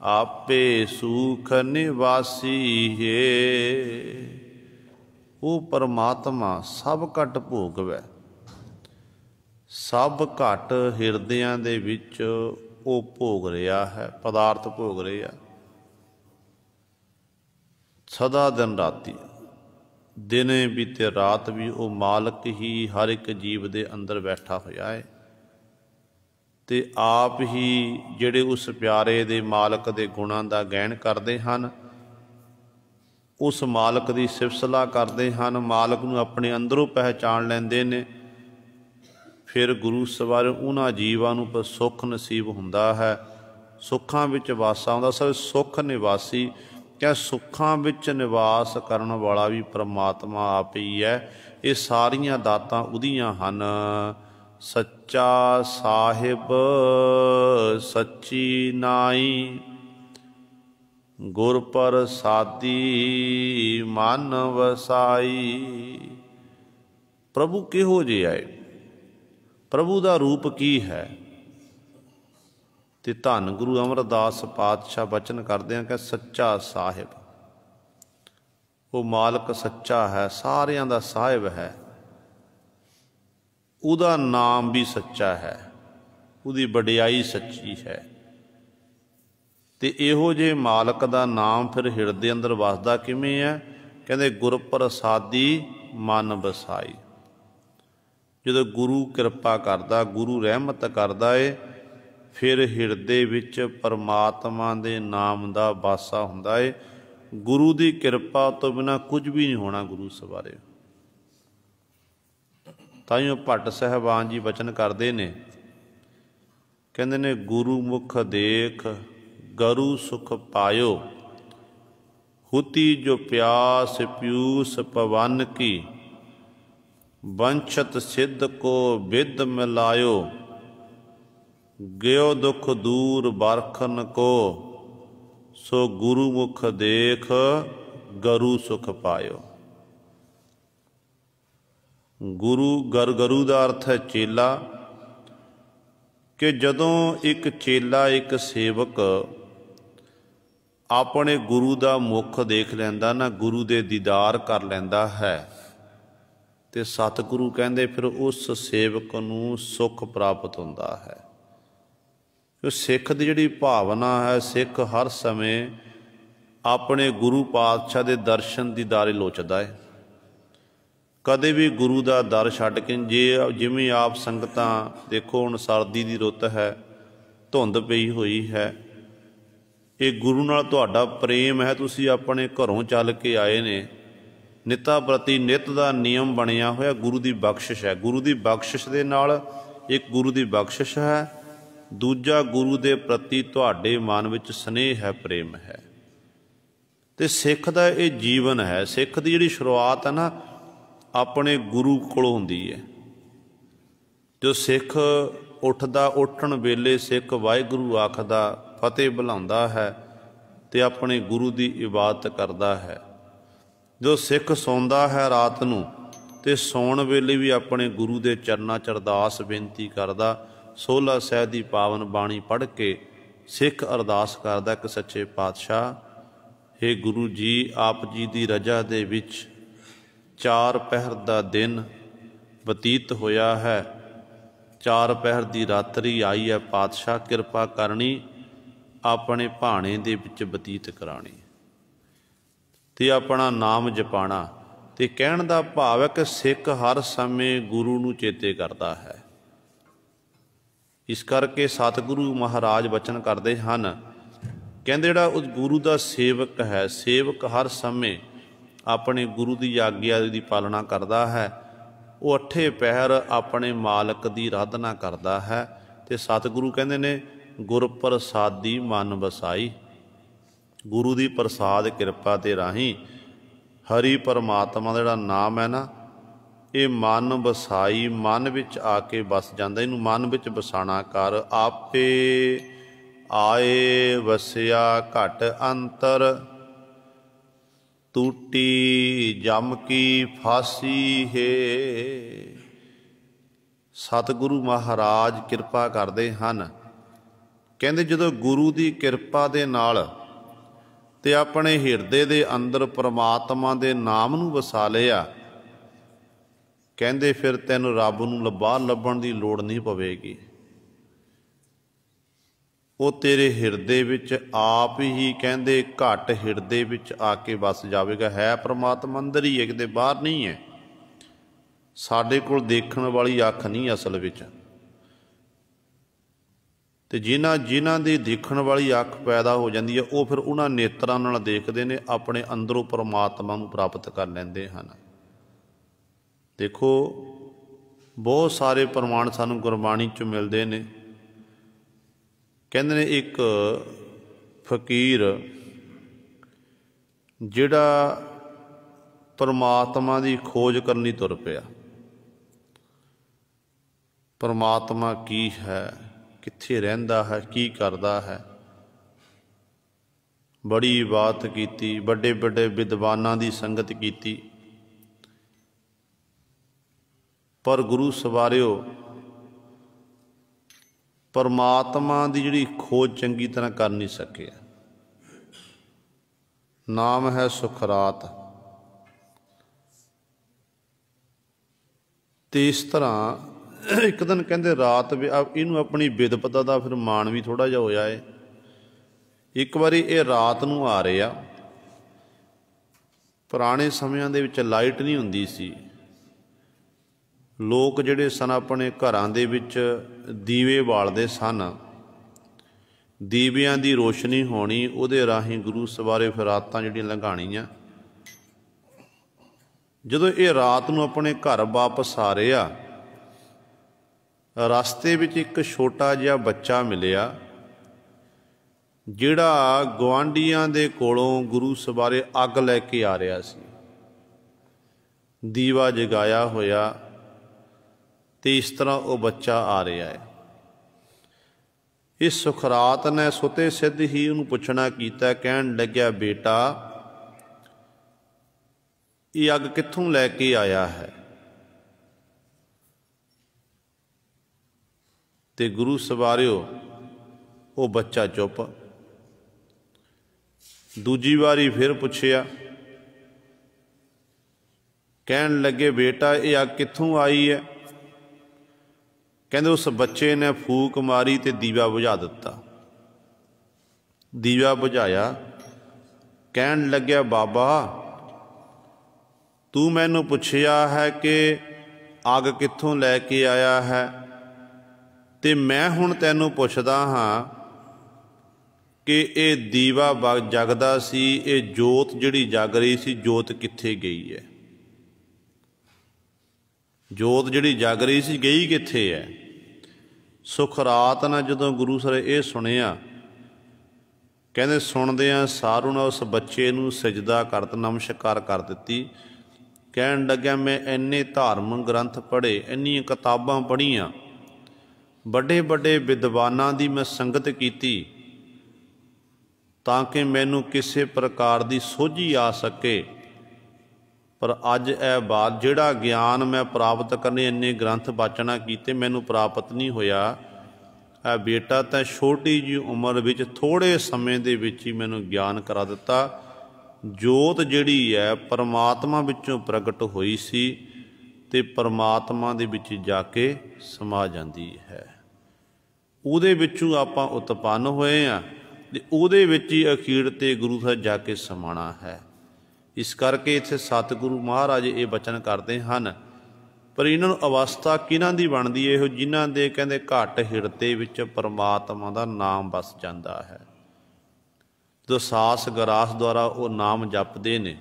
ਆਪੇ ਸੁਖ ਨਿਵਾਸੀ ਹੈ। ਉਹ ਪਰਮਾਤਮਾ ਸਭ ਘਟ ਭੋਗਵੈ, ਸਭ ਘਟ ਹਿਰਦਿਆਂ ਦੇ ਵਿੱਚ ਉਹ ਭੋਗ ਰਿਹਾ ਹੈ, ਪਦਾਰਥ ਭੋਗ ਰਿਹਾ ਸਦਾ ਦਿਨ ਰਾਤੀ। ਦਿਨੇ ਵੀ ਤੇ ਰਾਤ ਵੀ ਉਹ ਮਾਲਕ ਹੀ ਹਰ ਇੱਕ ਜੀਵ ਦੇ ਅੰਦਰ ਬੈਠਾ ਹੋਇਆ ਹੈ, ਤੇ ਆਪ ਹੀ ਜਿਹੜੇ ਉਸ ਪਿਆਰੇ ਦੇ ਮਾਲਕ ਦੇ ਗੁਣਾਂ ਦਾ ਗਹਿਣ ਕਰਦੇ ਹਨ, ਉਸ ਮਾਲਕ ਦੀ ਸਿਫਤ ਸਲਾਹ ਕਰਦੇ ਹਨ, ਮਾਲਕ ਨੂੰ ਆਪਣੇ ਅੰਦਰੋਂ ਪਹਿਚਾਣ ਲੈਂਦੇ ਨੇ। ਫਿਰ ਗੁਰੂ ਸਵਾਰੇ ਉਹਨਾਂ ਜੀਵਾਂ ਨੂੰ ਪਰ ਸੁੱਖ ਨਸੀਬ ਹੁੰਦਾ ਹੈ, ਸੁੱਖਾਂ ਵਿੱਚ ਵਾਸਾ ਹੁੰਦਾ। ਸਭ ਸੁੱਖ ਨਿਵਾਸੀ ਕਿਆ ਸੁੱਖਾਂ ਵਿੱਚ ਨਿਵਾਸ ਕਰਨ ਵਾਲਾ ਵੀ ਪਰਮਾਤਮਾ ਆਪ ਹੀ ਹੈ। ਇਹ ਸਾਰੀਆਂ ਦਾਤਾਂ ਉਹਦੀਆਂ ਹਨ। ਸੱਚਾ ਸਾਹਿਬ ਸੱਚੀ ਨਾਈ, ਗੁਰ ਪ੍ਰਸਾਦੀ ਮਨ ਵਸਾਈ। ਪ੍ਰਭੂ ਕਿਹੋ ਜਿਹਾ ਹੈ? ਪ੍ਰਭੂ ਦਾ ਰੂਪ ਕੀ ਹੈ? ਤੇ ਧੰਨ ਗੁਰੂ ਅਮਰਦਾਸ ਪਾਤਸ਼ਾਹ ਬਚਨ ਕਰਦੇ ਹਨ ਕਿ ਸੱਚਾ ਸਾਹਿਬ, ਉਹ ਮਾਲਕ ਸੱਚਾ ਹੈ, ਸਾਰਿਆਂ ਦਾ ਸਾਹਿਬ ਹੈ। ਉਹਦਾ ਨਾਮ ਵੀ ਸੱਚਾ ਹੈ, ਉਹਦੀ ਵਡਿਆਈ ਸੱਚੀ ਹੈ। ਤੇ ਇਹੋ ਜਿਹੇ ਮਾਲਕ ਦਾ ਨਾਮ ਫਿਰ ਹਿਰਦੇ ਅੰਦਰ ਵਸਦਾ ਕਿਵੇਂ ਹੈ? ਕਹਿੰਦੇ ਗੁਰ ਪ੍ਰਸਾਦੀ ਮਨ ਵਸਾਈ। ਜਦੋਂ ਗੁਰੂ ਕਿਰਪਾ ਕਰਦਾ, ਗੁਰੂ ਰਹਿਮਤ ਕਰਦਾ ਏ, ਫਿਰ ਹਿਰਦੇ ਵਿੱਚ ਪਰਮਾਤਮਾ ਦੇ ਨਾਮ ਦਾ ਵਾਸਾ ਹੁੰਦਾ ਏ। ਗੁਰੂ ਦੀ ਕਿਰਪਾ ਤੋਂ ਬਿਨਾਂ ਕੁਝ ਵੀ ਨਹੀਂ ਹੋਣਾ ਗੁਰੂ ਸਵਾਰੇ। ਤਾਈਓ ਭੱਟ ਸਾਹਿਬਾਨ ਜੀ ਬਚਨ ਕਰਦੇ ਨੇ, कहते ने गुरु मुख देख गरु सुख पायो, हुति जो प्यास पीयूष पवन की, वंशत सिद्ध को विद मिलायो, गयो दुख दूर बरखन को, सो गुरु मुख देख गरु सुख पायो। गुरु गरु का अर्थ है चेला, कि जदों एक चेला एक सेवक अपने गुरु का मुख देख लैंदा ना, गुरु दे दीदार कर लैंदा है, तो सतगुरु कहते फिर उस सेवक नूं सुख प्राप्त होंदा है। कि सिख की जिहड़ी भावना है, सिख हर समय अपने गुरु पातशाह के दर्शन दीदारे लोचदा है। कदे भी गुरु का दर छड्ड के जिवें आप संगतां देखो हुण सर्दी की रुत है, धुंध पई हुई है, ये गुरु नाल तुहाडा प्रेम है, तुसीं अपने घरों चल के आए ने, निता प्रति नित का नियम बनिया होया गुरु की बख्शिश है। गुरु की बख्शिश के नाल एक गुरु की बख्शिश है, दूजा गुरु के प्रति तुहाडे मन विच स्नेह है, प्रेम है। तो सिख का ये जीवन है। सिख की जिहड़ी शुरुआत है ना, अपने गुरु कोलों हुंदी है। जो सिख उठदा, उठण वेले सिख वाहिगुरू आखदा, फतेह बुलांदा है, तो अपने गुरु की इबादत करता है। जो सिख सौंदा है रात नूं, ते सौण वेले भी अपने गुरु के चरनां च अरदास बेनती करदा। सोलह सैह की पावन बाणी पढ़ के सिख अरदास करदा कि सच्चे पातशाह, हे गुरु जी, आप जी की रजा दे विच 4 पहर का दिन बतीत होया है, 4 पहर की रात्रि आई है, पातशाह किरपा करनी, अपने भाणे दे विच बतीत करानी, ते अपना नाम जपाना। ते कहण दा भाव है कि सिख हर समय गुरु नूं चेते करता है। इस करके सतगुरु महाराज बचन करते हैं, कहते जिहड़ा उस गुरु का सेवक है, सेवक हर समय अपने गुरु की आग्ञा की पालना करता है, वो 8 पहर अपने मालक की आराधना करता है। तो सतगुरु कहते ने गुर प्रसादी मन वसाई, गुरु की प्रसाद किरपा के राही हरि परमात्मा का जिहड़ा नाम है ना, ये मन वसाई, मन विच आके बस जाता। इनू मन विच बसाना कर, आपे आए वसिया घट अंतर, टूटी जम की फांसी है। सतगुरु महाराज किरपा करते हैं, कहते जदों गुरु की किरपा दे नाल ते अपने हिरदे दे अंदर परमात्मा दे नाम नूं वसा लिया, कहते फिर तैनूं रब नूं बाहर लभण की लोड़ नहीं पवेगी। वो तेरे हिरदे विच आप ही कहते घट हिरदे विच आके बस जाएगा। है परमात्मा अंदर ही है, किते बाहर नहीं है। साडे कोल देखण वाली अख नहीं असल विच, ते जिन्हां दी देखण वाली अख पैदा हो जाती है, वो फिर उन्हां नेत्रां नाल देखदे ने, अपने अंदरों परमात्मा नूं प्राप्त कर लैंदे हन। देखो बहुत सारे प्रमाण सानूं गुरबाणी च मिलते हैं। कहते ने एक फकीर जिहड़ा परमात्मा की खोज करनी तुर पिया, परमात्मा की है, कित्थे रहिंदा है, की करदा है। बड़ी इबादत कीती, बड़े बड़े विद्वानां दी संगत कीती, पर गुरु सवारियो परमात्मा की जिहड़ी खोज चंगी तरह कर नहीं सके। नाम है सुखरात। तो इस तरह एक दिन कहते रात इनू अपनी विदपता का फिर मान भी थोड़ा जिहा होया है। एक बारी ये रात नूं आ रहे आ, पुराने समयां दे विच लाइट नहीं हुंदी सी। लोग जिहड़े सन अपने घरां दे विच दीवे बालदे सन, दीवियां दी रोशनी होनी, उहदे राहीं गुरु सवारे फिर रातां जिहड़ियां लंघाणीआं। जदों ये रात नूं अपने घर वापस आ रहे आ, ਰਸਤੇ ਵਿੱਚ ਇੱਕ ਛੋਟਾ ਜਿਹਾ ਬੱਚਾ ਮਿਲਿਆ ਜਿਹੜਾ ਗੁਆਂਢੀਆਂ ਦੇ ਕੋਲੋਂ ਗੁਰੂ ਸਵਾਰੇ ਅੱਗ ਲੈ ਕੇ ਆ ਰਿਹਾ ਸੀ। ਦੀਵਾ ਜਗਾਇਆ ਹੋਇਆ ਤੇ ਇਸ ਤਰ੍ਹਾਂ ਉਹ ਬੱਚਾ ਆ ਰਿਹਾ ਹੈ। ਇਸ ਸੁਖਰਾਤ ਨੇ ਸੁਤੇ ਸਿੱਧ ਹੀ ਉਹਨੂੰ ਪੁੱਛਣਾ ਕੀਤਾ। ਕਹਿਣ ਲੱਗਿਆ, ਬੇਟਾ ਇਹ ਅੱਗ ਕਿੱਥੋਂ ਲੈ ਕੇ ਆਇਆ ਹੈ? ਤੇ ਗੁਰੂ ਸਵਾਰਿਓ ਉਹ ਬੱਚਾ ਚੁੱਪ। ਦੂਜੀ ਵਾਰੀ ਫਿਰ ਪੁੱਛਿਆ। ਕਹਿਣ ਲੱਗੇ, ਬੇਟਾ ਇਹ ਅੱਗ ਕਿੱਥੋਂ ਆਈ ਹੈ? ਕਹਿੰਦੇ ਉਸ ਬੱਚੇ ਨੇ ਫੂਕ ਮਾਰੀ ਤੇ ਦੀਵਾ ਬੁਝਾ ਦਿੱਤਾ। ਦੀਵਾ ਬੁਝਾਇਆ। ਕਹਿਣ ਲੱਗਿਆ, ਬਾਬਾ ਤੂੰ ਮੈਨੂੰ ਪੁੱਛਿਆ ਹੈ ਕਿ ਅੱਗ ਕਿੱਥੋਂ ਲੈ ਕੇ ਆਇਆ ਹੈ, ਤੇ ਮੈਂ ਹੁਣ ਤੈਨੂੰ ਪੁੱਛਦਾ ਹਾਂ ਕਿ ਇਹ ਦੀਵਾ ਜਗਦਾ ਸੀ, ਇਹ ਜੋਤ ਜਿਹੜੀ ਜਗ ਰਹੀ ਸੀ, ਜੋਤ ਕਿੱਥੇ ਗਈ ਹੈ? ਜੋਤ ਜਿਹੜੀ ਜਗ ਰਹੀ ਸੀ ਗਈ ਕਿੱਥੇ ਹੈ? ਸੁਖਰਾਤ ਨੇ ਜਦੋਂ ਗੁਰੂ ਸਰ ਇਹ ਸੁਣਿਆ, ਕਹਿੰਦੇ ਸੁਣਦਿਆਂ ਸਾਰੂ ਨੇ ਉਸ ਬੱਚੇ ਨੂੰ ਸਜਦਾ ਕਰ ਨਮਸਕਾਰ ਕਰ ਦਿੱਤੀ। ਕਹਿਣ ਲੱਗਿਆ, ਮੈਂ ਇੰਨੇ ਧਾਰਮਿਕ ਗ੍ਰੰਥ ਪੜ੍ਹੇ, ਇੰਨੀਆਂ ਕਿਤਾਬਾਂ ਪੜ੍ਹੀਆਂ, ਵੱਡੇ ਵੱਡੇ ਵਿਦਵਾਨਾਂ ਦੀ ਮੈਂ ਸੰਗਤ ਕੀਤੀ ਤਾਂ ਕਿ ਮੈਨੂੰ ਕਿਸੇ ਪ੍ਰਕਾਰ ਦੀ ਸੋਝੀ ਆ ਸਕੇ, ਪਰ ਅੱਜ ਇਹ ਬਾਤ ਜਿਹੜਾ ਗਿਆਨ ਮੈਂ ਪ੍ਰਾਪਤ ਕਰਨੇ ਇੰਨੇ ਗ੍ਰੰਥ ਵਾਚਣਾ ਕੀਤੇ ਮੈਨੂੰ ਪ੍ਰਾਪਤ ਨਹੀਂ ਹੋਇਆ। ਇਹ ਬੇਟਾ ਤਾਂ ਛੋਟੀ ਜਿਹੀ ਉਮਰ ਵਿੱਚ ਥੋੜ੍ਹੇ ਸਮੇਂ ਦੇ ਵਿੱਚ ਹੀ ਮੈਨੂੰ ਗਿਆਨ ਕਰਾ ਦਿੱਤਾ। ਜੋਤ ਜਿਹੜੀ ਹੈ ਪਰਮਾਤਮਾ ਵਿੱਚੋਂ ਪ੍ਰਗਟ ਹੋਈ ਸੀ ਤੇ ਪਰਮਾਤਮਾ ਦੇ ਵਿੱਚ ਜਾ ਕੇ ਸਮਾ ਜਾਂਦੀ ਹੈ। ਉਹਦੇ ਵਿੱਚੋਂ ਆਪਾਂ ਉਤਪੰਨ ਹੋਏ ਹਾਂ ਤੇ ਉਹਦੇ ਵਿੱਚ ਹੀ ਅਖੀਰ 'ਤੇ ਗੁਰੂ ਸਾਹਿਬ ਜਾ ਕੇ ਸਮਾਣਾ ਹੈ। ਇਸ ਕਰਕੇ ਇੱਥੇ ਸਤਿਗੁਰੂ ਮਹਾਰਾਜ ਇਹ ਬਚਨ ਕਰਦੇ ਹਨ। ਪਰ ਇਹਨਾਂ ਨੂੰ ਅਵਸਥਾ ਕਿਹਨਾਂ ਦੀ ਬਣਦੀ ਹੈ? ਇਹੋ ਜਿਨ੍ਹਾਂ ਦੇ ਕਹਿੰਦੇ ਘੱਟ ਹਿਰਦੇ ਵਿੱਚ ਪਰਮਾਤਮਾ ਦਾ ਨਾਮ ਵਸ ਜਾਂਦਾ ਹੈ। ਜਦੋਂ ਸਾਸ ਗਰਾਸ ਦੁਆਰਾ ਉਹ ਨਾਮ ਜਪਦੇ ਨੇ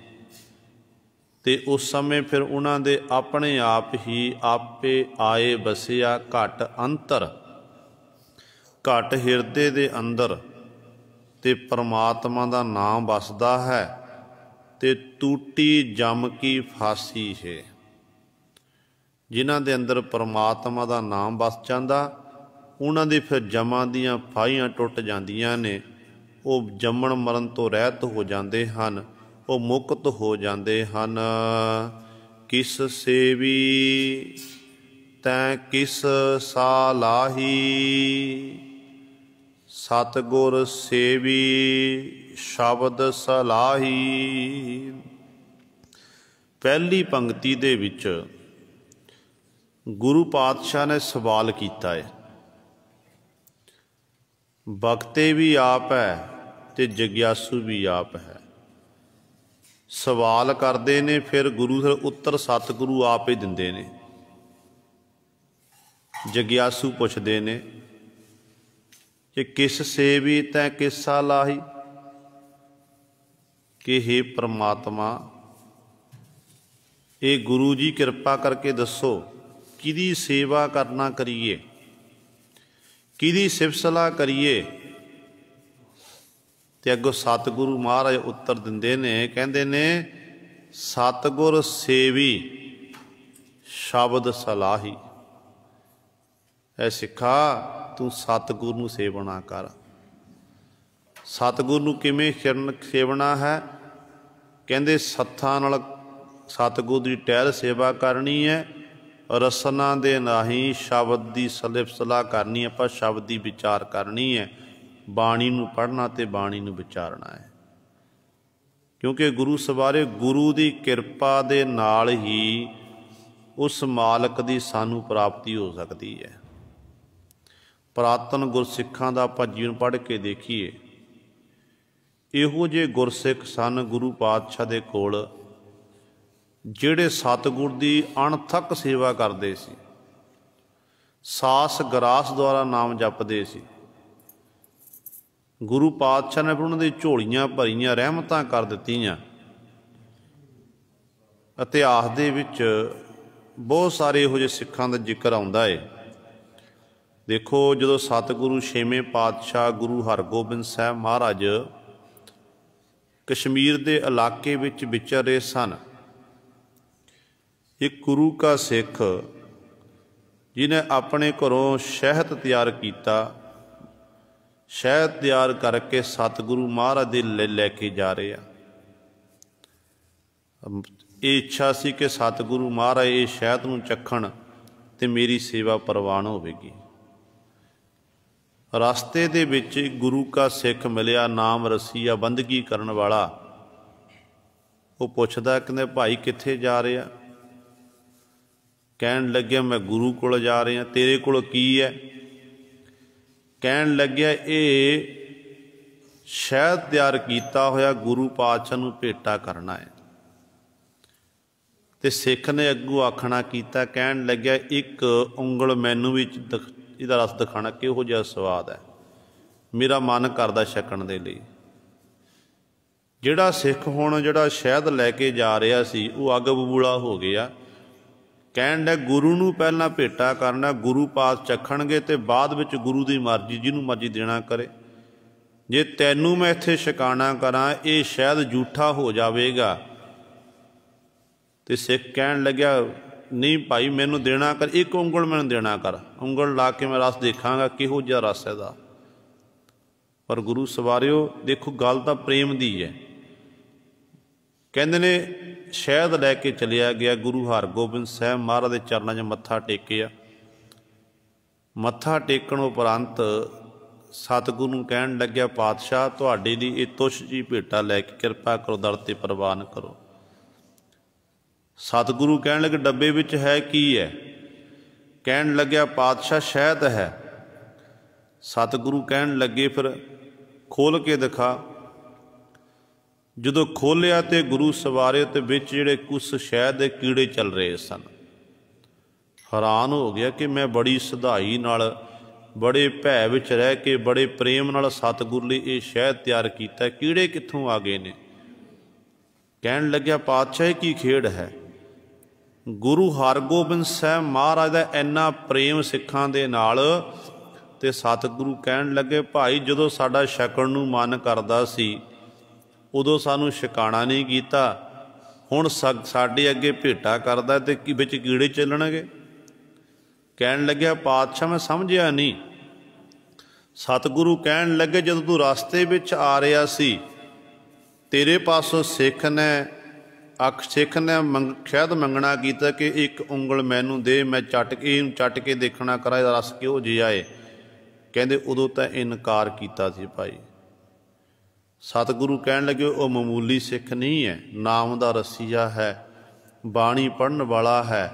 ਤੇ ਉਸ ਸਮੇਂ ਫਿਰ ਉਹਨਾਂ ਦੇ ਆਪਣੇ ਆਪ ਹੀ ਆਪੇ ਆਏ ਵਸਿਆ ਘਟ ਅੰਤਰ, ਘਟ ਹਿਰਦੇ ਦੇ ਅੰਦਰ ਤੇ ਪਰਮਾਤਮਾ ਦਾ ਨਾਮ ਵਸਦਾ ਹੈ ਤੇ ਟੂਟੀ ਜਮ ਕੀ ਫਾਸੀ ਹੈ। ਜਿਨ੍ਹਾਂ ਦੇ ਅੰਦਰ ਪਰਮਾਤਮਾ ਦਾ ਨਾਮ ਵਸ ਜਾਂਦਾ ਉਹਨਾਂ ਦੀ ਫਿਰ ਜਮਾਂ ਦੀਆਂ ਫਾਹੀਆਂ ਟੁੱਟ ਜਾਂਦੀਆਂ ਨੇ। ਉਹ ਜੰਮਣ ਮਰਨ ਤੋਂ ਰਹਿਤ ਹੋ ਜਾਂਦੇ ਹਨ, ਉਹ ਮੁਕਤ ਹੋ ਜਾਂਦੇ ਹਨ। ਕਿਸ ਸੇਵੀ ਤੈਂ ਕਿਸ ਸਾਲਾਹੀ, ਸਤਿਗੁਰ ਸੇਵੀ ਸ਼ਬਦ ਸਲਾਹੀ। ਪਹਿਲੀ ਪੰਕਤੀ ਦੇ ਵਿੱਚ ਗੁਰੂ ਪਾਤਸ਼ਾਹ ਨੇ ਸਵਾਲ ਕੀਤਾ ਹੈ। ਬਖਤੇ ਵੀ ਆਪ ਹੈ ਤੇ ਜਗਿਆਸੂ ਵੀ ਆਪ ਹੈ। ਸਵਾਲ ਕਰਦੇ ਨੇ, ਫਿਰ ਗੁਰੂ ਫਿਰ ਉੱਤਰ ਸਤਿਗੁਰੂ ਆਪ ਹੀ ਦਿੰਦੇ ਨੇ। ਜਗਿਆਸੂ ਪੁੱਛਦੇ ਨੇ ਕਿ ਕਿਸ ਸੇਵੀ ਤੈਂ ਕਿਸਾ ਲਾਹੀ, ਕਿ ਹੇ ਪ੍ਰਮਾਤਮਾ ਇਹ ਗੁਰੂ ਜੀ ਕਿਰਪਾ ਕਰਕੇ ਦੱਸੋ ਕਿਹਦੀ ਸੇਵਾ ਕਰਨਾ ਕਰੀਏ, ਕਿਹਦੀ ਸਿਫਤ ਸਲਾਹ ਕਰੀਏ। ਤੇ ਅੱਗੋਂ ਸਤਿਗੁਰੂ ਮਹਾਰਾਜ ਉੱਤਰ ਦਿੰਦੇ ਨੇ, ਕਹਿੰਦੇ ਨੇ ਸਤਿਗੁਰ ਸੇਵੀ ਸ਼ਬਦ ਸਲਾਹੀ। ਐ ਸਿੱਖਾ ਤੂੰ ਸਤਿਗੁਰੂ ਨੂੰ ਸੇਵਨਾ ਕਰ। ਸਤਿਗੁਰੂ ਨੂੰ ਕਿਵੇਂ ਸੇਵਨਾ ਹੈ? ਕਹਿੰਦੇ ਸੱਥਾਂ ਨਾਲ ਸਤਿਗੁਰੂ ਦੀ ਟਹਿਲ ਸੇਵਾ ਕਰਨੀ ਹੈ, ਰਸਨਾ ਦੇ ਨਾਹੀਂ ਸ਼ਬਦ ਦੀ ਸਲਿਪ ਸਲਾਹ ਕਰਨੀ। ਆਪਾਂ ਸ਼ਬਦ ਦੀ ਵਿਚਾਰ ਕਰਨੀ ਹੈ, ਬਾਣੀ ਨੂੰ ਪੜ੍ਹਨਾ ਤੇ ਬਾਣੀ ਨੂੰ ਵਿਚਾਰਨਾ ਹੈ। ਕਿਉਂਕਿ ਗੁਰੂ ਸਵਾਰੇ ਗੁਰੂ ਦੀ ਕਿਰਪਾ ਦੇ ਨਾਲ ਹੀ ਉਸ ਮਾਲਕ ਦੀ ਸਾਨੂੰ ਪ੍ਰਾਪਤੀ ਹੋ ਸਕਦੀ ਹੈ। ਪੁਰਾਤਨ ਗੁਰਸਿੱਖਾਂ ਦਾ ਆਪਾਂ ਜੀਵਨ ਪੜ੍ਹ ਕੇ ਦੇਖੀਏ, ਇਹੋ ਜਿਹੇ ਗੁਰਸਿੱਖ ਸਨ ਗੁਰੂ ਪਾਤਸ਼ਾਹ ਦੇ ਕੋਲ ਜਿਹੜੇ ਸਤਿਗੁਰ ਦੀ ਅਣਥੱਕ ਸੇਵਾ ਕਰਦੇ ਸੀ, ਸਾਸ ਗਰਾਸ ਦੁਆਰਾ ਨਾਮ ਜਪਦੇ ਸੀ। ਗੁਰੂ ਪਾਤਸ਼ਾਹ ਨੇ ਉਹਨਾਂ ਦੀ ਝੋਲੀਆਂ ਭਰੀਆਂ ਰਹਿਮਤਾਂ ਕਰ ਦਿੱਤੀਆਂ। ਇਤਿਹਾਸ ਦੇ ਵਿੱਚ ਬਹੁਤ ਸਾਰੇ ਇਹੋ ਜਿਹੇ ਸਿੱਖਾਂ ਦਾ ਜ਼ਿਕਰ ਆਉਂਦਾ ਹੈ देखो जो सतगुरु छेवें पातशाह गुरु हरगोबिंद साहब महाराज कश्मीर के इलाके विच विचर रहे सन, एक गुरु का सिख जिन्हें अपने घरों शहद तैयार किया, शहद तैयार करके सतगुरु महाराज दे लैके जा रहे हैं। ये इच्छा सी कि सतगुरु महाराज ये शहद नूं चखण ते मेरी सेवा प्रवान होवेगी। रास्ते दे विच गुरु का सिख मिलिया, नाम रसीया बंदगी करन वाला। वो पुछदा कहंदे भाई कित्थे जा रहे आ? कहन लग्या मैं गुरु कोल जा रहा। तेरे कोल की है? कहन लग्या ये शहद तैयार किया होया गुरु पातशाह नूं भेटा करना है। ते सिख ने अगू आखना कीता, कहन लग्या एक उंगल मैनू भी इहदा रस दिखाना, किहो जिहा स्वाद है, मेरा मन करदा छकण दे लई। जिहड़ा सिख हुण जिहड़ा शहद लैके जा रहा सी वो अग बबूला हो गया। कहण लग्या गुरु नूं पहलां भेटा करना, गुरु पास चखणगे ते बाद विच गुरु दी मर्जी जिहनूं मर्जी देना करे। जे तैनूं मैं इत्थे छकाणा करां ये शहद झूठा हो जावेगा। ते सिख कहण लग्या नहीं भाई मैनू देना कर, एक उंगल मैनू देना कर, उंगल ला के मैं रस देखांगा किहो जिहा रस है दा। पर गुरु सवारियो देखो गल तां प्रेम दी है। कहंदे ने शहद लैके चलिया गया, गुरु हरगोबिंद साहब महाराज के चरणों 'च मत्था टेकिया। मत्था टेकण उपरंत सतगुरु नूं कहण लग्या पातशाह तुहाडे लई इह तुछ जी भेटा लैके किरपा करो दर ते प्रवान करो। सतगुरु कहण लगे डब्बे विच है की है? कहण लग्या पातशाह शहद है। सतगुरु कहण लगे फिर खोल के दिखा। जदों खोलिया तो गुरु सवारे ते विच जिहड़े कुछ शहद दे कीड़े चल रहे सन। हैरान हो गया कि मैं बड़ी सधाई नाल बड़े भै विच रह के बड़े प्रेम नाल सतगुरु लई ये शहद तैयार कीता, कीड़े कित्थों आ गए ने? कहण लग्या पातशाह की खेड़ है? गुरु हरगोबिंद साहब महाराज दा इन्ना प्रेम सिखां दे नाल ते सतगुरु कहण लगे भाई जदों साडा छकण नूं मन करदा सी उदों सानूं छकाणा नहीं कीता, हुण साडे अगे भेटा करदा ते की विच कीड़े चलणगे? कहण लग्या पातशाह मैं समझिया नहीं। सतगुरु कहण लगे जदों तूं रास्ते विच आ रहा सी तेरे पासों सिख ने शहद मंगना कीता कि एक उंगल मैनू दे, मैं चट के देखना करा इहदा रस किहो जिहा है। कहंदे उदों तां इनकार कीता सी भाई। सतगुरु कहण लगे वो मामूली सिख नहीं है, नाम दा रसीया है, बाणी पढ़न वाला है,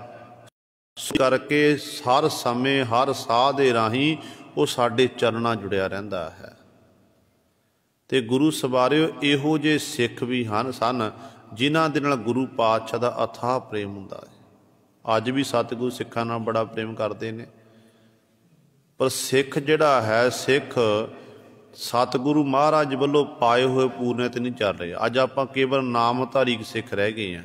करके हर समय हर साह दे राही वो साडे चरनां जुड़िया रहिंदा है। ते गुरु सवारियो इहो जे सिख भी सन जिन्हां दे नाल गुरु पातशाह दा अथाह प्रेम हुंदा है। अज भी सतगुरु सिखां नाल बड़ा प्रेम करते ने, पर सिख जिहड़ा है सिख सतगुरु महाराज वल्लों पाए हुए पूरने ते नहीं चल रहे। अज आपां केवल नामधारी सिख रह गए हैं।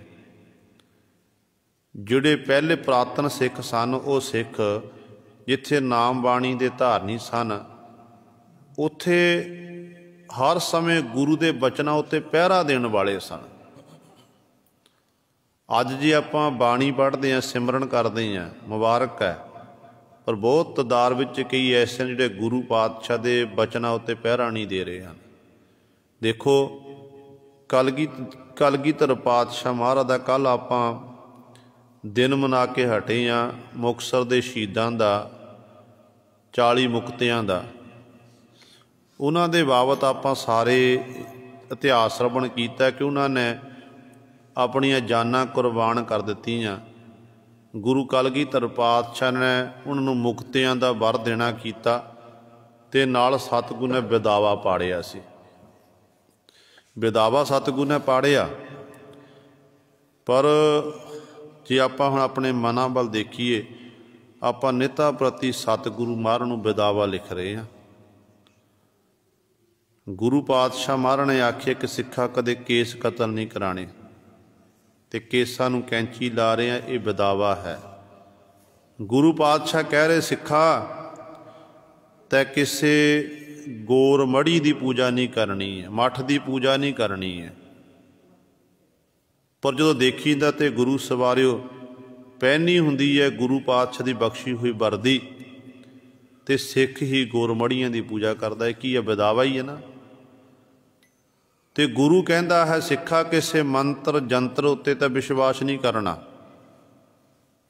जिहड़े पहले पुरातन सिख सन वो सिख जिथे नाम बाणी दे धारनी सन उत्थे हर समय गुरु के बचनों उत्ते पहरा देने वाले सन। अज जे आपां बाणी पढ़ते हैं सिमरन करते हैं मुबारक है, पर बहुत तादाद विच कई ऐसे जिहड़े गुरु पातशाह के बचनों उत्ते पहरा नहीं दे रहे हैं। देखो कलगीधर पातशाह महाराज दा कल आपां दिन मना के हटे हाँ मुक्तसर के शहीदों का 40 मुक्तियां का। उन्हां दे बाबत आपां सारे इतिहास श्रवण कीता कि उन्होंने अपनियां जानां कुर्बान कर दित्तियां। गुरु कलगीधर पातशाह ने उन्होंने मुक्तियां का वर देना कीता ते नाल सतगुरु ने विदावा पाड़िया सी। विदावा सतगुरु ने पाड़िया, पर जे आपां हुण अपने मनां वल देखीए आपां निता प्रति सतगुरु महाराज नूं विदावा लिख रहे हैं। गुरु पातशाह महाराज ने आखिया कि सिक्खा कदे केस कतल नहीं कराने ते केसां नूं कैंची ला रहे हैं, ये विदावा है। गुरु पातशाह कह रहे सिक्खा तै किसे गोर मड़ी की पूजा नहीं करनी है, मठ की पूजा नहीं करनी है। पर जो देखीदा तो गुरु सवारिओ पहनी हुंदी है गुरु पातशाह की बख्शी हुई वर्दी, तो सिख ही गोरमड़ियां की पूजा करता है। की है विदावा ही है ना। तो गुरु कहता है सिखा किसी मंत्र जंत्र उत्ते तो विश्वास नहीं करना।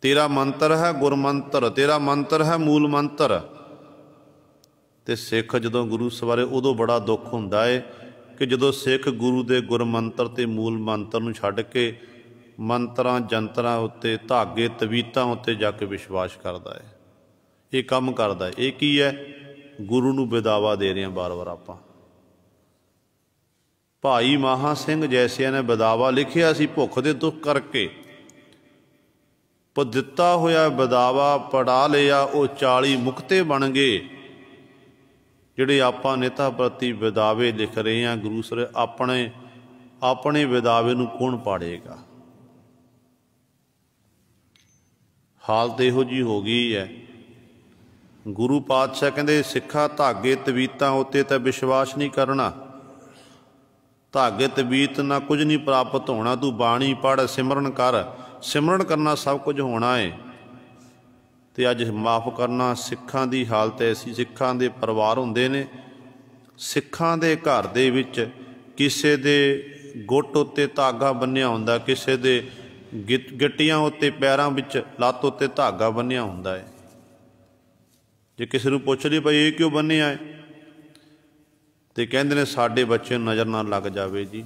तेरा मंत्र है गुरमंत्र, तेरा मंत्र है मूल मंत्र। तो सिख जो गुरु सवारे उदों बड़ा दुख हुंदा है कि जो सिख गुरु के गुरमंत्र ते मूल मंत्र नूं छड्ड के मंत्रां जंत्रां उत्ते धागे तवीतां उत्ते जाके विश्वास करता है। ये काम करता है। ये की है? गुरु नूं विदावा दे रहे हैं बार बार आपां। भाई महा सिंह जैसिया ने विदावा लिखिया सी भुख दे दुख करके, पर दिता होया विदावा पढ़ा लिया वो 40 मुक्ते बन गए। जिहड़े आपां नेता प्रति विदावे लिख रहे हैं गुरु सर, अपने अपने विदावे नूं कौन पाड़ेगा? हालत इहो जी हो गई है। गुरु पातशाह कहते सिखा धागे तवीतां उत्ते तां विश्वास नहीं करना। धागे तवीत ना कुछ नहीं प्राप्त होना। तू बाणी पढ़ सिमरन कर, सिमरन करना सब कुछ होना है। तो अज माफ़ करना सिखां दी हालत ऐसी, सिखां दे परिवार हुंदे ने, सिखां दे घर दे विच किसे दे गुट उत्ते धागा बन्निया हुंदा, किसे दे गिट्टियां उत्ते पैरां विच लत्त उत्ते धागा बन्निया हुंदा है। जे किसी नूं पुछ लई भाई ये क्यों बन्निया है, तो कहते ने साडे बच्चे नज़र ना लग जाए जी,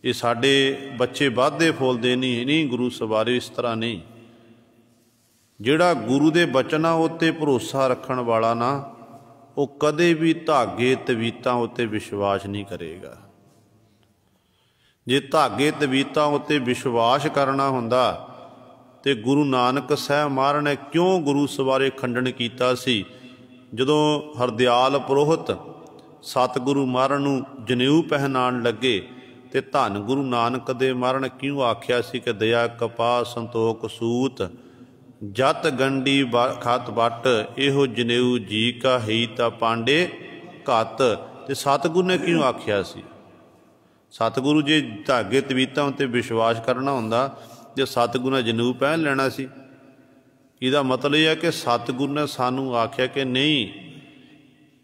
ये साडे बच्चे वाधे फुलदे नहीं गुरु सवारे इस तरह नहीं। जिहड़ा गुरु दे बचना उत्ते भरोसा रखण वाला ना, वो कदे भी धागे तवीतां उत्ते विश्वास नहीं करेगा। जे धागे तवीतां उत्ते विश्वास करना हुंदा ते गुरु नानक साहब महाराज ने क्यों गुरु सवारे खंडन कीता सी? जदों हरदयाल पुरोहित सतगुरु महाराज नूं जनेऊ पहनाण लगे ते धन गुरु नानक दे महाराज ने क्यों आख्या सी कि दया कपाह संतोख सूत जत गंडी खत बट इहो जनेऊ जी का ही ता पांडे घत। ते सतगुरु ने क्यों आख्या सी? सतगुरु जे धागे तवीतां उत्ते विश्वास करना हुंदा जे सतगुरु ने जनेऊ पहन लेना सी। इहदा मतलब यह है कि सतगुरु ने सानू आख्या कि नहीं,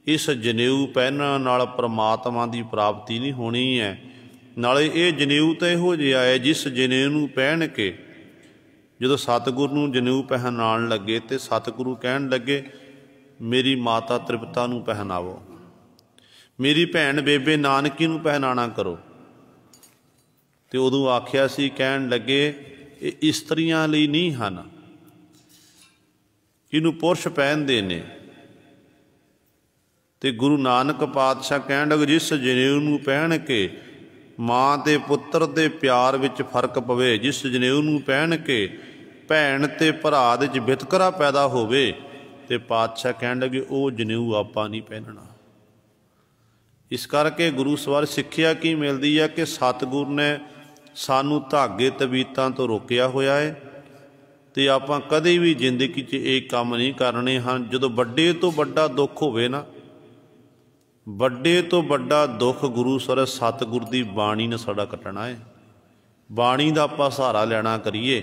इस जनेऊ पहनण नाल परमात्मा की प्राप्ति नहीं होनी है। नाले ये जनेऊ तो इहो जिहा है जिस जनेऊ नूं पहन के जदों सतगुरु नूं जनेऊ पहनाण लगे तो सतगुरु कहण लगे मेरी माता तृप्ता नूं पहनावो, मेरी भैन बेबे नानकी नूं पहनाना करो। तो उदों आख्या सी, कहण लगे ये इस्त्रियां लई नहीं हन, इहनूं पुरुष पहनदे ने। ते गुरु नानक पातशाह कहण लगे जिस जनेऊ नूं पहन के माँ ते पुत्र दे प्यार विच फर्क पवे, जिस जनेऊ नूं पहन के भैन ते भरा दे विच वितकरा पैदा होवे, ते पातशाह कहण लगे वो जनेऊ आपां नहीं पहनना। इस करके गुरु सवार सिक्ख्या की मिलती है कि सतगुरु ने सानू धागे तवीतां तो रोकिया होया है, तो आपां कदे भी जिंदगी च ये काम नहीं करने हैं। जदों वड्डे तो वड्डा दुख होवे ना, वड्डे तो वड्डा दुख गुरु सर सतगुरु की बाणी ने साडा कटना है। बाणी का आपां सहारा लेना करिए।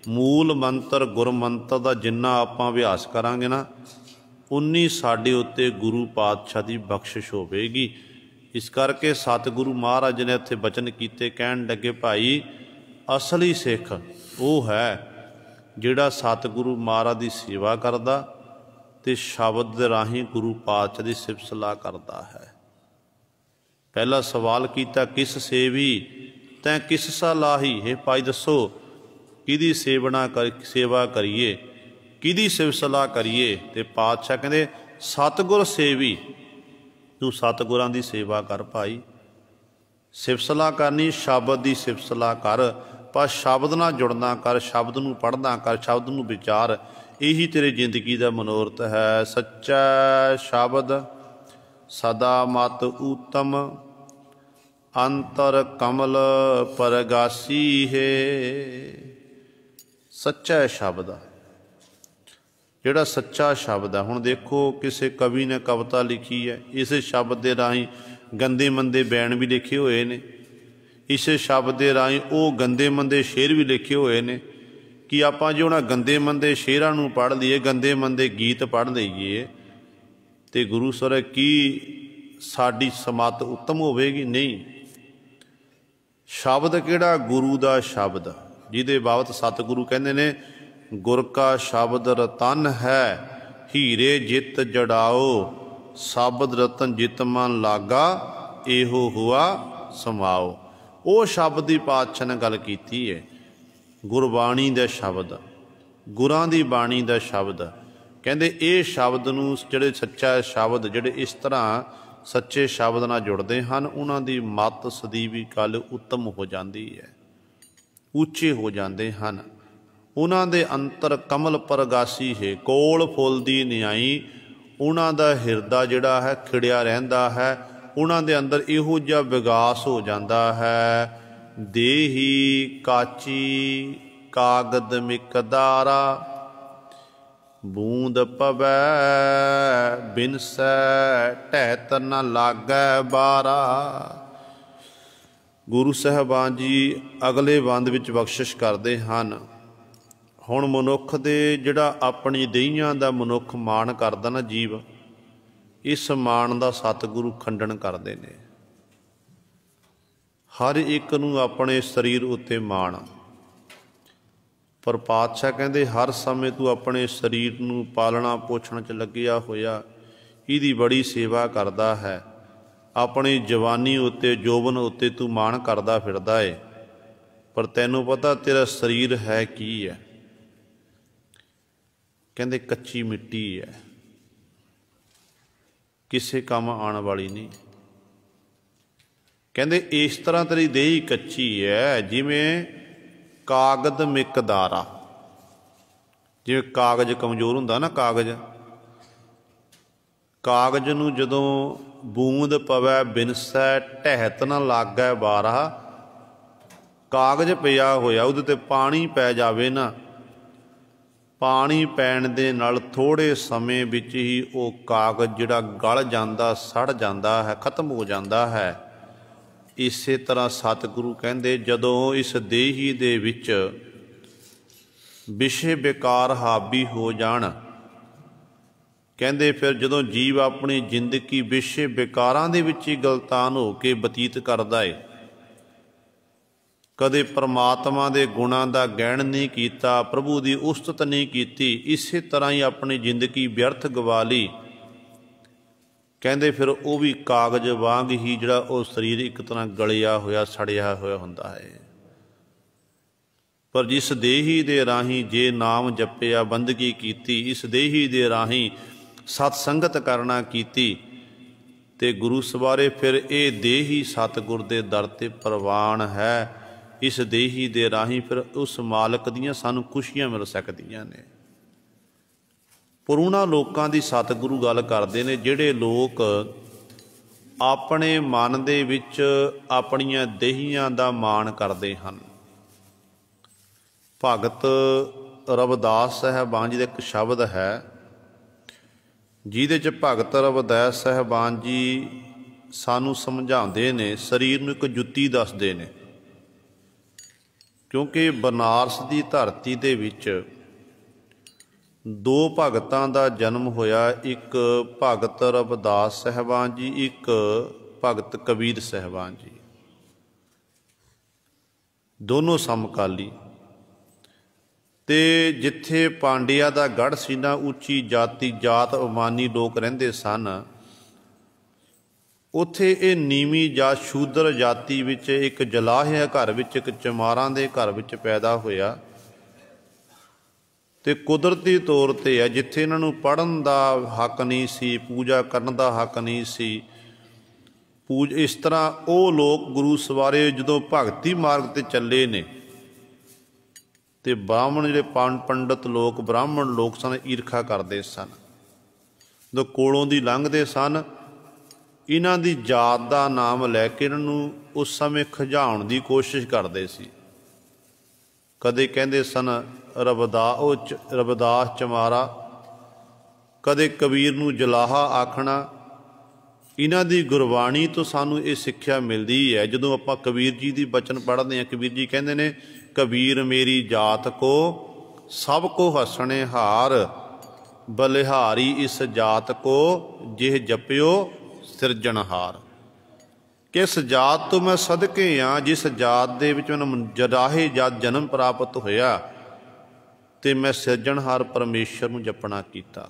मूल मंत्र गुरमंत्र का जिन्ना आपां अभ्यास करांगे ना, उन्नी साडे उत्ते गुरु पातशाह की बख्शिश होवेगी। इस करके सतगुरु महाराज ने इत्थे बचन कीते, कहण लगे भाई असली सिख वो है जिहड़ा सतगुरु महाराज की सेवा करदा ते शब्द दे राही गुरु पातशाह की सिफत सलाह करता है। पहला सवाल किया किस सेवी तैं किस सलाही, हे भाई दसो किहदी सेवा करिए, किहदी सिफत सलाह करिए? ते पातशाह कहंदे सतगुर सेवी, तू सतगुरां दी सेवा कर भाई। सिफत सलाह करनी शब्द की सिफत सलाह कर, पर शब्द नाल जुड़ना कर, शब्द नूं पढ़ना कर, शब्द नूं विचार। यही तेरी जिंदगी का मनोरथ है। सच्चा शब्द सदा मत उत्तम, अंतर कमल परगासी है। सच्चा शब्द ਜਿਹੜਾ ਸੱਚਾ ਸ਼ਬਦ ਹੈ। ਹੁਣ ਦੇਖੋ ਕਿਸੇ ਕਵੀ ਨੇ ਕਵਿਤਾ ਲਿਖੀ ਹੈ, ਇਸੇ ਸ਼ਬਦ ਦੇ ਰਾਹੀਂ ਗੰਦੇ ਮੰਦੇ ਬੈਣ ਵੀ ਲਿਖੇ ਹੋਏ ਨੇ, ਇਸੇ ਸ਼ਬਦ ਦੇ ਰਾਹੀਂ ਉਹ ਗੰਦੇ ਮੰਦੇ ਸ਼ੇਰ ਵੀ ਲਿਖੇ ਹੋਏ ਨੇ। ਕਿ ਆਪਾਂ ਜੇ ਉਹਨਾਂ ਗੰਦੇ ਮੰਦੇ ਸ਼ੇਰਾਂ ਨੂੰ ਪੜ੍ਹ ਲਈਏ, ਗੰਦੇ ਮੰਦੇ ਗੀਤ ਪੜ੍ਹ ਲਈਏ, ਤੇ ਗੁਰੂ ਸਰ ਕੀ ਸਾਡੀ ਸਮੱਤ ਉੱਤਮ ਹੋਵੇਗੀ? ਨਹੀਂ। ਸ਼ਬਦ ਕਿਹੜਾ? ਗੁਰੂ ਦਾ ਸ਼ਬਦ, ਜਿਹਦੇ ਬਾਬਤ ਸਤਿਗੁਰੂ ਕਹਿੰਦੇ ਨੇ, ਗੁਰ ਕਾ ਸ਼ਬਦ ਰਤਨ ਹੈ, ਹੀਰੇ ਜਿਤ ਜੜਾਓ, ਸ਼ਬਦ ਰਤਨ ਜਿਤ ਮਨ ਲਾਗਾ, ਇਹੋ ਹੁਆ ਸਮਾਓ। ਉਹ ਸ਼ਬਦ ਦੀ ਪਾਤਸ਼ਾਹ ਨੇ ਗੱਲ ਕੀਤੀ ਹੈ, ਗੁਰਬਾਣੀ ਦਾ ਸ਼ਬਦ, ਗੁਰਾਂ ਦੀ ਬਾਣੀ ਦਾ ਸ਼ਬਦ। ਕਹਿੰਦੇ ਇਹ ਸ਼ਬਦ ਨੂੰ, ਜਿਹੜੇ ਸੱਚਾ ਸ਼ਬਦ, ਜਿਹੜੇ ਇਸ ਤਰ੍ਹਾਂ ਸੱਚੇ ਸ਼ਬਦ ਨਾਲ ਜੁੜਦੇ ਹਨ, ਉਹਨਾਂ ਦੀ ਮੱਤ ਸਦੀਵੀ ਕੱਲ ਉੱਤਮ ਹੋ ਜਾਂਦੀ ਹੈ, ਉੱਚੇ ਹੋ ਜਾਂਦੇ ਹਨ। ਉਹਨਾਂ ਦੇ ਅੰਤਰ ਕਮਲ ਪ੍ਰਗਾਸੀ ਹੈ, ਕੋਲ ਫੁੱਲ ਦੀ ਨਿਆਈ। ਉਹਨਾਂ ਦਾ ਹਿਰਦਾ ਜਿਹੜਾ ਹੈ ਖਿੜਿਆ ਰਹਿੰਦਾ ਹੈ, ਉਹਨਾਂ ਦੇ ਅੰਦਰ ਇਹੋ ਜਿਹਾ ਵਿਗਾਸ ਹੋ ਜਾਂਦਾ ਹੈ। ਦੇਹੀ ਕਾਚੀ ਕਾਗਦ ਮਿਕਦਾਰਾ, ਬੂੰਦ ਪਵੈ ਬਿਨਸੈ, ਢਹਿਤ ਨ ਲਾਗੈ ਬਾਰਾ। ਗੁਰੂ ਸਾਹਿਬਾਨ ਜੀ ਅਗਲੇ ਬੰਦ ਵਿੱਚ ਬਖਸ਼ਿਸ਼ ਕਰਦੇ ਹਨ। ਹੁਣ ਮਨੁੱਖ ਦੇ ਜਿਹੜਾ ਆਪਣੀ ਦੇਹੀਆਂ ਦਾ ਮਨੁੱਖ ਮਾਣ ਕਰਦਾ ਨਾ ਜੀਵ, ਇਸ ਮਾਣ ਦਾ ਸਤਿਗੁਰੂ ਖੰਡਨ ਕਰਦੇ ਨੇ। ਹਰ ਇੱਕ ਨੂੰ ਆਪਣੇ ਸਰੀਰ ਉੱਤੇ ਮਾਣ, ਪਰ ਪਾਤਸ਼ਾਹ ਕਹਿੰਦੇ ਹਰ ਸਮੇਂ ਤੂੰ ਆਪਣੇ ਸਰੀਰ ਨੂੰ ਪਾਲਣਾ ਪੋਸ਼ਣ 'ਚ ਲੱਗਿਆ ਹੋਇਆ, ਇਹਦੀ ਬੜੀ ਸੇਵਾ ਕਰਦਾ ਹੈ। ਆਪਣੀ ਜਵਾਨੀ ਉੱਤੇ, ਜੋਬਨ ਉੱਤੇ ਤੂੰ ਮਾਣ ਕਰਦਾ ਫਿਰਦਾ ਏ, ਪਰ ਤੈਨੂੰ ਪਤਾ ਤੇਰਾ ਸਰੀਰ ਹੈ ਕੀ ਹੈ? ਕਹਿੰਦੇ ਕੱਚੀ ਮਿੱਟੀ ਹੈ, ਕਿਸੇ ਕੰਮ ਆਉਣ ਵਾਲੀ ਨਹੀਂ। ਕਹਿੰਦੇ ਇਸ ਤਰ੍ਹਾਂ ਤੇਰੀ ਦੇਹੀ ਕੱਚੀ ਹੈ ਜਿਵੇਂ ਕਾਗਦ ਮਿਕਦਾਰਾ। ਜਿਵੇਂ ਕਾਗਜ਼ ਕਮਜ਼ੋਰ ਹੁੰਦਾ ਨਾ, ਕਾਗਜ਼ ਨੂੰ ਜਦੋਂ ਬੂੰਦ ਪਵੈ ਬਿਨਸੈ, ਢਹਿਤ ਨਾ ਲਾਗੈ ਬਾਰਾ। ਕਾਗਜ਼ ਪਿਆ ਹੋਇਆ, ਉਹਦੇ 'ਤੇ ਪਾਣੀ ਪੈ ਜਾਵੇ ਨਾ, ਪਾਣੀ ਪੈਣ ਦੇ ਨਾਲ ਥੋੜ੍ਹੇ ਸਮੇਂ ਵਿੱਚ ਹੀ ਉਹ ਕਾਗਜ਼ ਜਿਹੜਾ ਗਲ ਜਾਂਦਾ, ਸੜ ਜਾਂਦਾ ਹੈ, ਖਤਮ ਹੋ ਜਾਂਦਾ ਹੈ। ਇਸੇ ਤਰ੍ਹਾਂ ਸਤਿਗੁਰੂ ਕਹਿੰਦੇ ਜਦੋਂ ਇਸ ਦੇਹੀ ਦੇ ਵਿੱਚ ਵਿਸ਼ੇ ਵਿਕਾਰ ਹਾਵੀ ਹੋ ਜਾਣ, ਕਹਿੰਦੇ ਫਿਰ ਜਦੋਂ ਜੀਵ ਆਪਣੀ ਜ਼ਿੰਦਗੀ ਵਿਸ਼ੇ ਵਿਕਾਰਾਂ ਦੇ ਵਿੱਚ ਹੀ ਗਲਤਾਨ ਹੋ ਕੇ ਬਤੀਤ ਕਰਦਾ ਏ, ਕਦੇ ਪਰਮਾਤਮਾ ਦੇ ਗੁਣਾਂ ਦਾ ਗਹਿਣ ਨਹੀਂ ਕੀਤਾ, ਪ੍ਰਭੂ ਦੀ ਉਸਤਤ ਨਹੀਂ ਕੀਤੀ, ਇਸੇ ਤਰ੍ਹਾਂ ਹੀ ਆਪਣੀ ਜ਼ਿੰਦਗੀ ਵਿਅਰਥ ਗਵਾ ਲਈ। ਕਹਿੰਦੇ ਫਿਰ ਉਹ ਵੀ ਕਾਗਜ਼ ਵਾਂਗ ਹੀ ਜਿਹੜਾ ਉਹ ਸਰੀਰ ਇੱਕ ਤਰ੍ਹਾਂ ਗਲਿਆ ਹੋਇਆ, ਸੜਿਆ ਹੋਇਆ ਹੁੰਦਾ ਹੈ। ਪਰ ਜਿਸ ਦੇਹੀ ਦੇ ਰਾਹੀਂ ਜੇ ਨਾਮ ਜਪਿਆ, ਬੰਦਗੀ ਕੀਤੀ, ਇਸ ਦੇਹੀ ਦੇ ਰਾਹੀਂ ਸਤ ਸੰਗਤ ਕਰਨਾ ਕੀਤੀ, ਤੇ ਗੁਰੂ ਸਵਾਰੇ ਫਿਰ ਇਹ ਦੇਹੀ ਸਤਿਗੁਰ ਦੇ ਦਰ 'ਤੇ ਪ੍ਰਵਾਨ ਹੈ। ਇਸ ਦੇਹੀ ਦੇ ਰਾਹੀਂ ਫਿਰ ਉਸ ਮਾਲਕ ਦੀਆਂ ਸਾਨੂੰ ਖੁਸ਼ੀਆਂ ਮਿਲ ਸਕਦੀਆਂ ਨੇ। ਪਰ ਉਹਨਾਂ ਲੋਕਾਂ ਦੀ ਸਤਿਗੁਰੂ ਗੱਲ ਕਰਦੇ ਨੇ ਜਿਹੜੇ ਲੋਕ ਆਪਣੇ ਮਨ ਦੇ ਵਿੱਚ ਆਪਣੀਆਂ ਦੇਹੀਆਂ ਦਾ ਮਾਣ ਕਰਦੇ ਹਨ। ਭਗਤ ਰਵਿਦਾਸ ਸਾਹਿਬਾਨ ਜੀ ਦਾ ਇੱਕ ਸ਼ਬਦ ਹੈ, ਜਿਹਦੇ 'ਚ ਭਗਤ ਰਵਿਦਾਸ ਸਾਹਿਬਾਨ ਜੀ ਸਾਨੂੰ ਸਮਝਾਉਂਦੇ ਨੇ, ਸਰੀਰ ਨੂੰ ਇੱਕ ਜੁੱਤੀ ਦੱਸਦੇ ਨੇ। ਕਿਉਂਕਿ ਬਨਾਰਸ ਦੀ ਧਰਤੀ ਦੇ ਵਿੱਚ ਦੋ ਭਗਤਾਂ ਦਾ ਜਨਮ ਹੋਇਆ, ਇੱਕ ਭਗਤ ਰਵਿਦਾਸ ਸਾਹਿਬਾਨ ਜੀ, ਇੱਕ ਭਗਤ ਕਬੀਰ ਸਾਹਿਬਾਨ ਜੀ, ਦੋਨੋਂ ਸਮਕਾਲੀ। ਤੇ ਜਿੱਥੇ ਪਾਂਡਿਆਂ ਦਾ ਗੜ੍ਹ ਸੀ ਨਾ, ਉੱਚੀ ਜਾਤੀ ਜਾਤ ਅਭਿਮਾਨੀ ਲੋਕ ਰਹਿੰਦੇ ਸਨ, ਉੱਥੇ ਇਹ ਨੀਵੀਂ ਜਾਂ ਸ਼ੂਦਰ ਜਾਤੀ ਵਿੱਚ ਇੱਕ ਜਲਾਹਿਆ ਘਰ ਵਿੱਚ, ਇੱਕ ਚਮਾਰਾਂ ਦੇ ਘਰ ਵਿੱਚ ਪੈਦਾ ਹੋਇਆ। ਤੇ ਕੁਦਰਤੀ ਤੌਰ 'ਤੇ ਹੈ, ਜਿੱਥੇ ਇਹਨਾਂ ਨੂੰ ਪੜ੍ਹਨ ਦਾ ਹੱਕ ਨਹੀਂ ਸੀ, ਪੂਜਾ ਕਰਨ ਦਾ ਹੱਕ ਨਹੀਂ ਸੀ, ਇਸ ਤਰ੍ਹਾਂ ਉਹ ਲੋਕ ਗੁਰੂ ਸਵਾਰੇ ਜਦੋਂ ਭਗਤੀ ਮਾਰਗ 'ਤੇ ਚੱਲੇ ਨੇ, ਤੇ ਬ੍ਰਾਹਮਣ ਜਿਹੜੇ ਪੰਡਤ ਲੋਕ, ਬ੍ਰਾਹਮਣ ਲੋਕ ਸਨ, ਈਰਖਾ ਕਰਦੇ ਸਨ। ਜਦੋਂ ਕੋਲੋਂ ਦੀ ਲੰਘਦੇ ਸਨ, ਇਹਨਾਂ ਦੀ ਜਾਤ ਦਾ ਨਾਮ ਲੈ ਕੇ ਇਹਨਾਂ ਨੂੰ ਉਸ ਸਮੇਂ ਖਿਜਾਉਣ ਦੀ ਕੋਸ਼ਿਸ਼ ਕਰਦੇ ਸੀ। ਕਦੇ ਕਹਿੰਦੇ ਸਨ ਰਵਿਦਾਸ ਚਮਾਰਾ, ਕਦੇ ਕਬੀਰ ਨੂੰ ਜਲਾਹਾ ਆਖਣਾ। ਇਹਨਾਂ ਦੀ ਗੁਰਬਾਣੀ ਤੋਂ ਸਾਨੂੰ ਇਹ ਸਿੱਖਿਆ ਮਿਲਦੀ ਹੈ। ਜਦੋਂ ਆਪਾਂ ਕਬੀਰ ਜੀ ਦੀ ਬਚਨ ਪੜ੍ਹਦੇ ਹਾਂ, ਕਬੀਰ ਜੀ ਕਹਿੰਦੇ ਨੇ, ਕਬੀਰ ਮੇਰੀ ਜਾਤ ਕੋ ਸਭ ਕੋ ਹੱਸਣੇ ਹਾਰ, ਬਲਿਹਾਰੀ ਇਸ ਜਾਤ ਕੋ ਜਿਹ ਜਪਿਓ ਸਿਰਜਣਹਾਰ। ਕਿਸ ਜਾਤ ਤੋਂ ਮੈਂ ਸਦਕੇ ਹਾਂ, ਜਿਸ ਜਾਤ ਦੇ ਵਿੱਚ ਮੈਨੂੰ ਜਰਾਹੇ ਜਦ ਜਨਮ ਪ੍ਰਾਪਤ ਹੋਇਆ ਤੇ ਮੈਂ ਸਿਰਜਣਹਾਰ ਪਰਮੇਸ਼ਰ ਨੂੰ ਜਪਣਾ ਕੀਤਾ।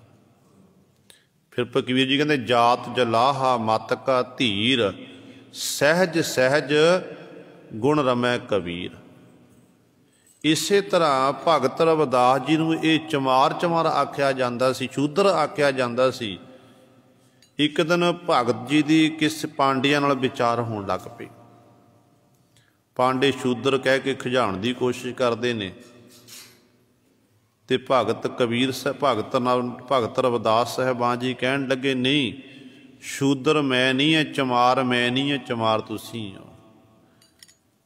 ਫਿਰ ਕਬੀਰ ਜੀ ਕਹਿੰਦੇ, ਜਾਤ ਜਲਾਹਾ ਮਤ ਕਾ ਧੀਰ, ਸਹਿਜ ਸਹਿਜ ਗੁਣ ਰਮੈ ਕਬੀਰ। ਇਸੇ ਤਰ੍ਹਾਂ ਭਗਤ ਰਵਿਦਾਸ ਜੀ ਨੂੰ ਇਹ ਚਮਾਰ ਚਮਾਰ ਆਖਿਆ ਜਾਂਦਾ ਸੀ, ਸ਼ੂਦਰ ਆਖਿਆ ਜਾਂਦਾ ਸੀ। ਇੱਕ ਦਿਨ ਭਗਤ ਜੀ ਦੀ ਕਿਸ ਪਾਂਡਿਆਂ ਨਾਲ ਵਿਚਾਰ ਹੋਣ ਲੱਗ ਪਈ। ਪਾਂਡੇ ਸ਼ੂਦਰ ਕਹਿ ਕੇ ਖਿਜਾਉਣ ਦੀ ਕੋਸ਼ਿਸ਼ ਕਰਦੇ ਨੇ ਤੇ ਭਗਤ ਰਵਿਦਾਸ ਸਾਹਿਬਾਨ ਜੀ ਕਹਿਣ ਲੱਗੇ, ਨਹੀਂ, ਸ਼ੂਦਰ ਮੈਂ ਨਹੀਂ ਹੈ, ਚਮਾਰ ਮੈਂ ਨਹੀਂ ਹੈ, ਚਮਾਰ ਤੁਸੀਂ ਹੋ।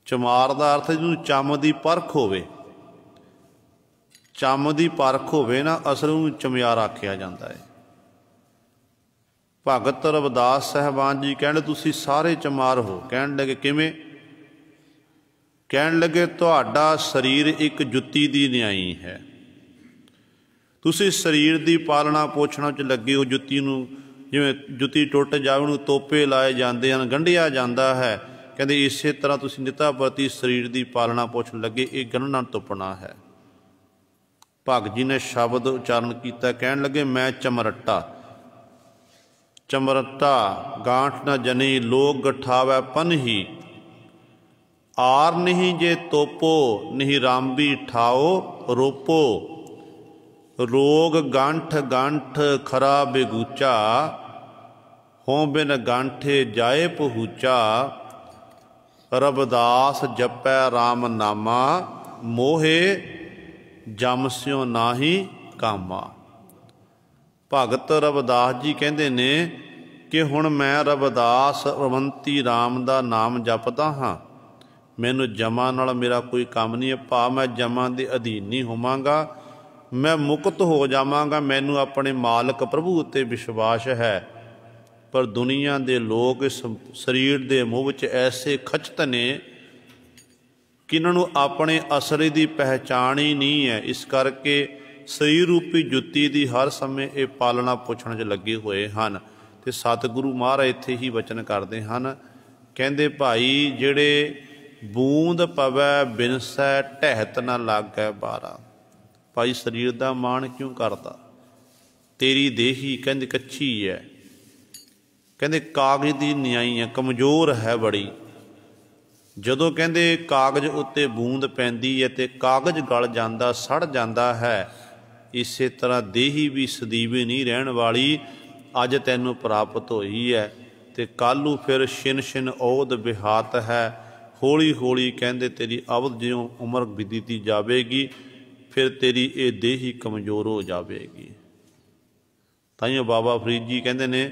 ਚਮਾਰ ਦਾ ਅਰਥ ਜਿਹਨੂੰ ਚੰਮ ਦੀ ਪਰਖ ਹੋਵੇ, ਚੰਮ ਦੀ ਪਰਖ ਹੋਵੇ ਨਾ, ਅਸਲ ਨੂੰ ਚਮਿਆਰ ਆਖਿਆ ਜਾਂਦਾ ਹੈ। ਭਗਤ ਰਵਿਦਾਸ ਸਾਹਿਬਾਨ ਜੀ ਕਹਿੰਦੇ, ਤੁਸੀਂ ਸਾਰੇ ਚਮਾਰ ਹੋ। ਕਹਿਣ ਲੱਗੇ, ਕਿਵੇਂ? ਕਹਿਣ ਲੱਗੇ, ਤੁਹਾਡਾ ਸਰੀਰ ਇੱਕ ਜੁੱਤੀ ਦੀ ਨਿਆਈ ਹੈ। ਤੁਸੀਂ ਸਰੀਰ ਦੀ ਪਾਲਣਾ ਪੋਸ਼ਣਾ 'ਚ ਲੱਗੇ ਹੋ। ਜੁੱਤੀ ਨੂੰ, ਜਿਵੇਂ ਜੁੱਤੀ ਟੁੱਟ ਜਾਵੇ ਉਹਨੂੰ ਤੋਪੇ ਲਾਏ ਜਾਂਦੇ ਹਨ, ਗੰਢਿਆ ਜਾਂਦਾ ਹੈ। ਕਹਿੰਦੇ ਇਸੇ ਤਰ੍ਹਾਂ ਤੁਸੀਂ ਨਿਤਾ ਪ੍ਰਤੀ ਸਰੀਰ ਦੀ ਪਾਲਣਾ ਪੋਸ਼ਣ ਲੱਗੇ, ਇਹ ਗੰਢਣਾ ਤੁਪਣਾ ਹੈ। ਭਗਤ ਜੀ ਨੇ ਸ਼ਬਦ ਉਚਾਰਨ ਕੀਤਾ, ਕਹਿਣ ਲੱਗੇ, ਮੈਂ ਚਮਰੱਟਾ, ਚਮਰੱਟਾ ਗਾਂਠ ਨਾ ਜਨੀ, ਲੋਕ ਗਠਾਵੈ ਪਨਹੀ, ਆਰ ਨਹੀਂ ਜੇ ਤੋਪੋ, ਨਹੀਂ ਰਾਮਬੀ ਠਾਓ ਰੋਪੋ, ਰੋਗ ਗੰਠ ਗੰਠ ਖਰਾ ਬੇਗੂਚਾ, ਹੋਂ ਬਿਨ ਗੰਠੇ ਜਾਏ ਪਹੂਚਾ, ਰਵਿਦਾਸ ਜਪੈ ਰਾਮ ਨਾਮਾ, ਮੋਹੇ ਜਮ ਸਿਉ ਨਾਹੀ ਕਾਮਾ। ਭਗਤ ਰਵਿਦਾਸ ਜੀ ਕਹਿੰਦੇ ਨੇ ਕਿ ਹੁਣ ਮੈਂ ਰਵਿਦਾਸ ਰਵੰਤੀ ਰਾਮ ਦਾ ਨਾਮ ਜਪਦਾ ਹਾਂ, ਮੈਨੂੰ ਜਮਾਂ ਨਾਲ ਮੇਰਾ ਕੋਈ ਕੰਮ ਨਹੀਂ ਹੈ। ਭਾਵ ਮੈਂ ਜਮਾਂ ਦੇ ਅਧੀਨ ਨਹੀਂ ਹੋਵਾਂਗਾ, ਮੈਂ ਮੁਕਤ ਹੋ ਜਾਵਾਂਗਾ। ਮੈਨੂੰ ਆਪਣੇ ਮਾਲਕ ਪ੍ਰਭੂ ਉੱਤੇ ਵਿਸ਼ਵਾਸ ਹੈ। ਪਰ ਦੁਨੀਆ ਦੇ ਲੋਕ ਇਸ ਸਰੀਰ ਦੇ ਮੋਹ ਵਿੱਚ ਐਸੇ ਖਚਤ ਨੇ ਕਿ ਇਹਨਾਂ ਨੂੰ ਆਪਣੇ ਅਸਲੀ ਦੀ ਪਹਿਚਾਣ ਹੀ ਨਹੀਂ ਹੈ। ਇਸ ਕਰਕੇ ਸਰੀਰ ਰੂਪੀ ਜੁੱਤੀ ਦੀ ਹਰ ਸਮੇਂ ਇਹ ਪਾਲਣਾ ਪੁੱਛਣ 'ਚ ਲੱਗੇ ਹੋਏ ਹਨ। ਅਤੇ ਸਤਿਗੁਰੂ ਮਹਾਰਾਜ ਇੱਥੇ ਹੀ ਵਚਨ ਕਰਦੇ ਹਨ, ਕਹਿੰਦੇ, ਭਾਈ ਜਿਹੜੇ ਬੂੰਦ ਪਵੈ ਬਿਨਸੈ, ਢਹਿਤ ਨਾ ਲਾਗੈ ਬਾਰਾ। ਭਾਈ ਸਰੀਰ ਦਾ ਮਾਣ ਕਿਉਂ ਕਰਦਾ? ਤੇਰੀ ਦੇਹੀ ਕਹਿੰਦੇ ਕੱਚੀ ਹੈ, ਕਹਿੰਦੇ ਕਾਗਜ਼ ਦੀ ਨਿਆਈ ਹੈ, ਕਮਜ਼ੋਰ ਹੈ ਬੜੀ। ਜਦੋਂ ਕਹਿੰਦੇ ਕਾਗਜ਼ ਉੱਤੇ ਬੂੰਦ ਪੈਂਦੀ ਹੈ ਤੇ ਕਾਗਜ਼ ਗਲ ਜਾਂਦਾ, ਸੜ ਜਾਂਦਾ ਹੈ, ਇਸੇ ਤਰ੍ਹਾਂ ਦੇਹੀ ਵੀ ਸਦੀਵੀ ਨਹੀਂ ਰਹਿਣ ਵਾਲੀ। ਅੱਜ ਤੈਨੂੰ ਪ੍ਰਾਪਤ ਹੋਈ ਹੈ ਤੇ ਕੱਲ੍ਹ ਨੂੰ ਫਿਰ ਛਿਨ ਛਿਨ ਔਧ ਵਿਹਾਤ ਹੈ। ਹੌਲੀ ਹੌਲੀ ਕਹਿੰਦੇ ਤੇਰੀ ਅਵਧ ਜਿਉਂ ਉਮਰ ਬੀਤਦੀ ਜਾਵੇਗੀ, ਫਿਰ ਤੇਰੀ ਇਹ ਦੇਹੀ ਕਮਜ਼ੋਰ ਹੋ ਜਾਵੇਗੀ। ਤਾਈਓ ਬਾਬਾ ਫਰੀਦ ਜੀ ਕਹਿੰਦੇ ਨੇ,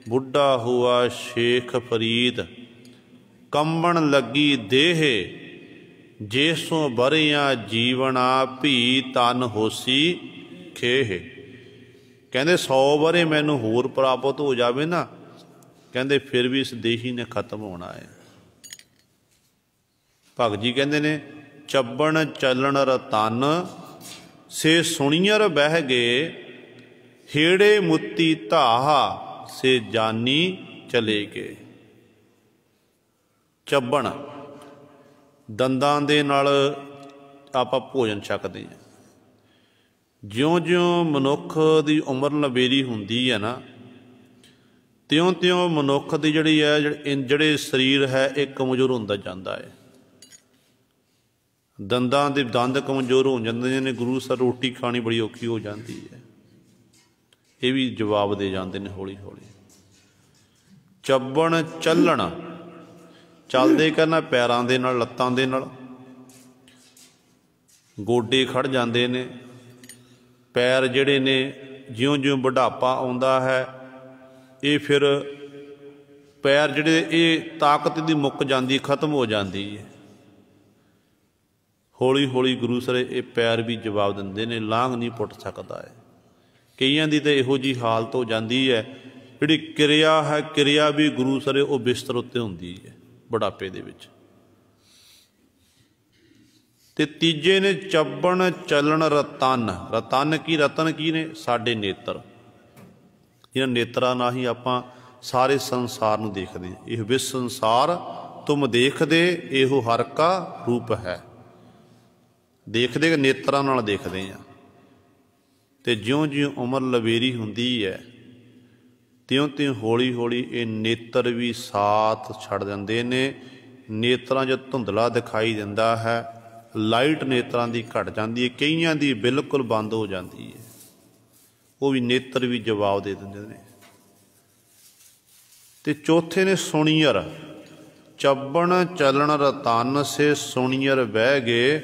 ਬੁੱਢਾ ਹੁਆ ਸ਼ੇਖ ਫਰੀਦ, ਕੰਬਣ ਲੱਗੀ ਦੇਹ, ਜੇਸੋਂ ਬਰਿਆਂ ਜੀਵਣਾ, ਭੀ ਤਨ ਹੋਸੀ ਖੇਹ। ਕਹਿੰਦੇ 100 ਵਰੇ ਮੈਨੂੰ ਹੋਰ ਪ੍ਰਾਪਤ ਹੋ ਜਾਵੇ ਨਾ, ਕਹਿੰਦੇ ਫਿਰ ਵੀ ਇਸ ਦੇਹੀ ਨੇ ਖਤਮ ਹੋਣਾ ਹੈ। ਭਗਤ ਜੀ ਕਹਿੰਦੇ ਨੇ, ਚੱਬਣ ਚੱਲਣ ਰਤਨ, ਸੇ ਸੁਣੀਅਰ ਬਹਿ ਗਏ, ਹੇੜੇ ਮੁੱਤੀ ਧਾਹਾ, ਸੇ ਜਾਨੀ ਚਲੇ ਗਏ। ਚੱਬਣ, ਦੰਦਾਂ ਦੇ ਨਾਲ ਆਪਾਂ ਭੋਜਨ ਛਕਦੇ ਹਾਂ। ਜਿਉਂ-ਜਿਉਂ ਮਨੁੱਖ ਦੀ ਉਮਰ ਲੰਬੇਰੀ ਹੁੰਦੀ ਹੈ ਨਾ, ਤਿਉਂ-ਤਿਉਂ ਮਨੁੱਖ ਦੀ ਜਿਹੜੀ ਹੈ, ਜਿਹੜੇ ਸਰੀਰ ਹੈ, ਇਹ ਕਮਜ਼ੋਰ ਹੁੰਦਾ ਜਾਂਦਾ ਹੈ। ਦੰਦਾਂ ਦੇ ਦੰਦ ਕਮਜ਼ੋਰ ਹੋ ਜਾਂਦੇ ਨੇ। ਗੁਰੂ ਸਰ ਰੋਟੀ ਖਾਣੀ ਬੜੀ ਔਖੀ ਹੋ ਜਾਂਦੀ ਹੈ। ਇਹ ਵੀ ਜਵਾਬ ਦੇ ਜਾਂਦੇ ਨੇ ਹੌਲੀ ਹੌਲੀ। ਚੱਬਣ ਚੱਲਣ, ਚੱਲਦੇ ਕਰਨਾ ਪੈਰਾਂ ਦੇ ਨਾਲ, ਲੱਤਾਂ ਦੇ ਨਾਲ। ਗੋਡੇ ਖੜ੍ਹ ਜਾਂਦੇ ਨੇ, ਪੈਰ ਜਿਹੜੇ ਨੇ ਜਿਉਂ-ਜਿਉਂ ਬੁਢਾਪਾ ਆਉਂਦਾ ਹੈ, ਇਹ ਫਿਰ ਪੈਰ ਜਿਹੜੇ ਇਹ ਤਾਕਤ ਦੀ ਮੁੱਕ ਜਾਂਦੀ, ਖਤਮ ਹੋ ਜਾਂਦੀ ਹੈ। ਹੌਲੀ ਹੌਲੀ ਗੁਰੂ ਸਰ ਇਹ ਪੈਰ ਵੀ ਜਵਾਬ ਦਿੰਦੇ ਨੇ, ਲਾਂਘ ਨਹੀਂ ਪੁੱਟ ਸਕਦਾ ਹੈ। ਕਈਆਂ ਦੀ ਤਾਂ ਇਹੋ ਜਿਹੀ ਹਾਲਤ ਹੋ ਜਾਂਦੀ ਹੈ, ਜਿਹੜੀ ਕਿਰਿਆ ਹੈ ਕਿਰਿਆ ਵੀ ਗੁਰੂ ਸਰੇ ਉਹ ਬਿਸਤਰ ਉੱਤੇ ਹੁੰਦੀ ਹੈ ਬੁਢਾਪੇ ਦੇ ਵਿੱਚ। ਤੇ ਤੀਜੇ ਨੇ ਚੱਬਣ ਚੱਲਣ ਰਤਨ। ਰਤਨ ਕੀ, ਰਤਨ ਕੀ ਨੇ? ਸਾਡੇ ਨੇਤਰ। ਇਹਨਾਂ ਨੇਤਰਾਂ ਨਾਲ ਹੀ ਆਪਾਂ ਸਾਰੇ ਸੰਸਾਰ ਨੂੰ ਦੇਖਦੇ ਹਾਂ। ਇਹ ਵਿਸ ਸੰਸਾਰ ਤੁਮ ਦੇਖਦੇ, ਇਹੋ ਹਰ ਕਾ ਰੂਪ ਹੈ। ਦੇਖਦੇ ਨੇਤਰਾਂ ਨਾਲ ਦੇਖਦੇ ਹਾਂ। ਤੇ ਜਿਉਂ-ਜਿਉਂ ਉਮਰ ਲਵੇਰੀ ਹੁੰਦੀ ਹੈ ਤਿਉਂ-ਤਿਉਂ ਹੌਲੀ-ਹੌਲੀ ਇਹ ਨੇਤਰ ਵੀ ਸਾਥ ਛੱਡ ਦਿੰਦੇ ਨੇ। ਨੇਤਰਾਂ 'ਚ ਧੁੰਦਲਾ ਦਿਖਾਈ ਦਿੰਦਾ ਹੈ, ਲਾਈਟ ਨੇਤਰਾਂ ਦੀ ਘਟ ਜਾਂਦੀ ਹੈ, ਕਈਆਂ ਦੀ ਬਿਲਕੁਲ ਬੰਦ ਹੋ ਜਾਂਦੀ ਹੈ। ਉਹ ਵੀ ਨੇਤਰ ਵੀ ਜਵਾਬ ਦੇ ਦਿੰਦੇ ਨੇ। ਤੇ ਚੌਥੇ ਨੇ ਸੁਣੀਅਰ। ਚੱਬਣ ਚੱਲਣ ਰਤਨ ਸੇ ਸੁਣੀਅਰ ਬਹਿ ਗਏ।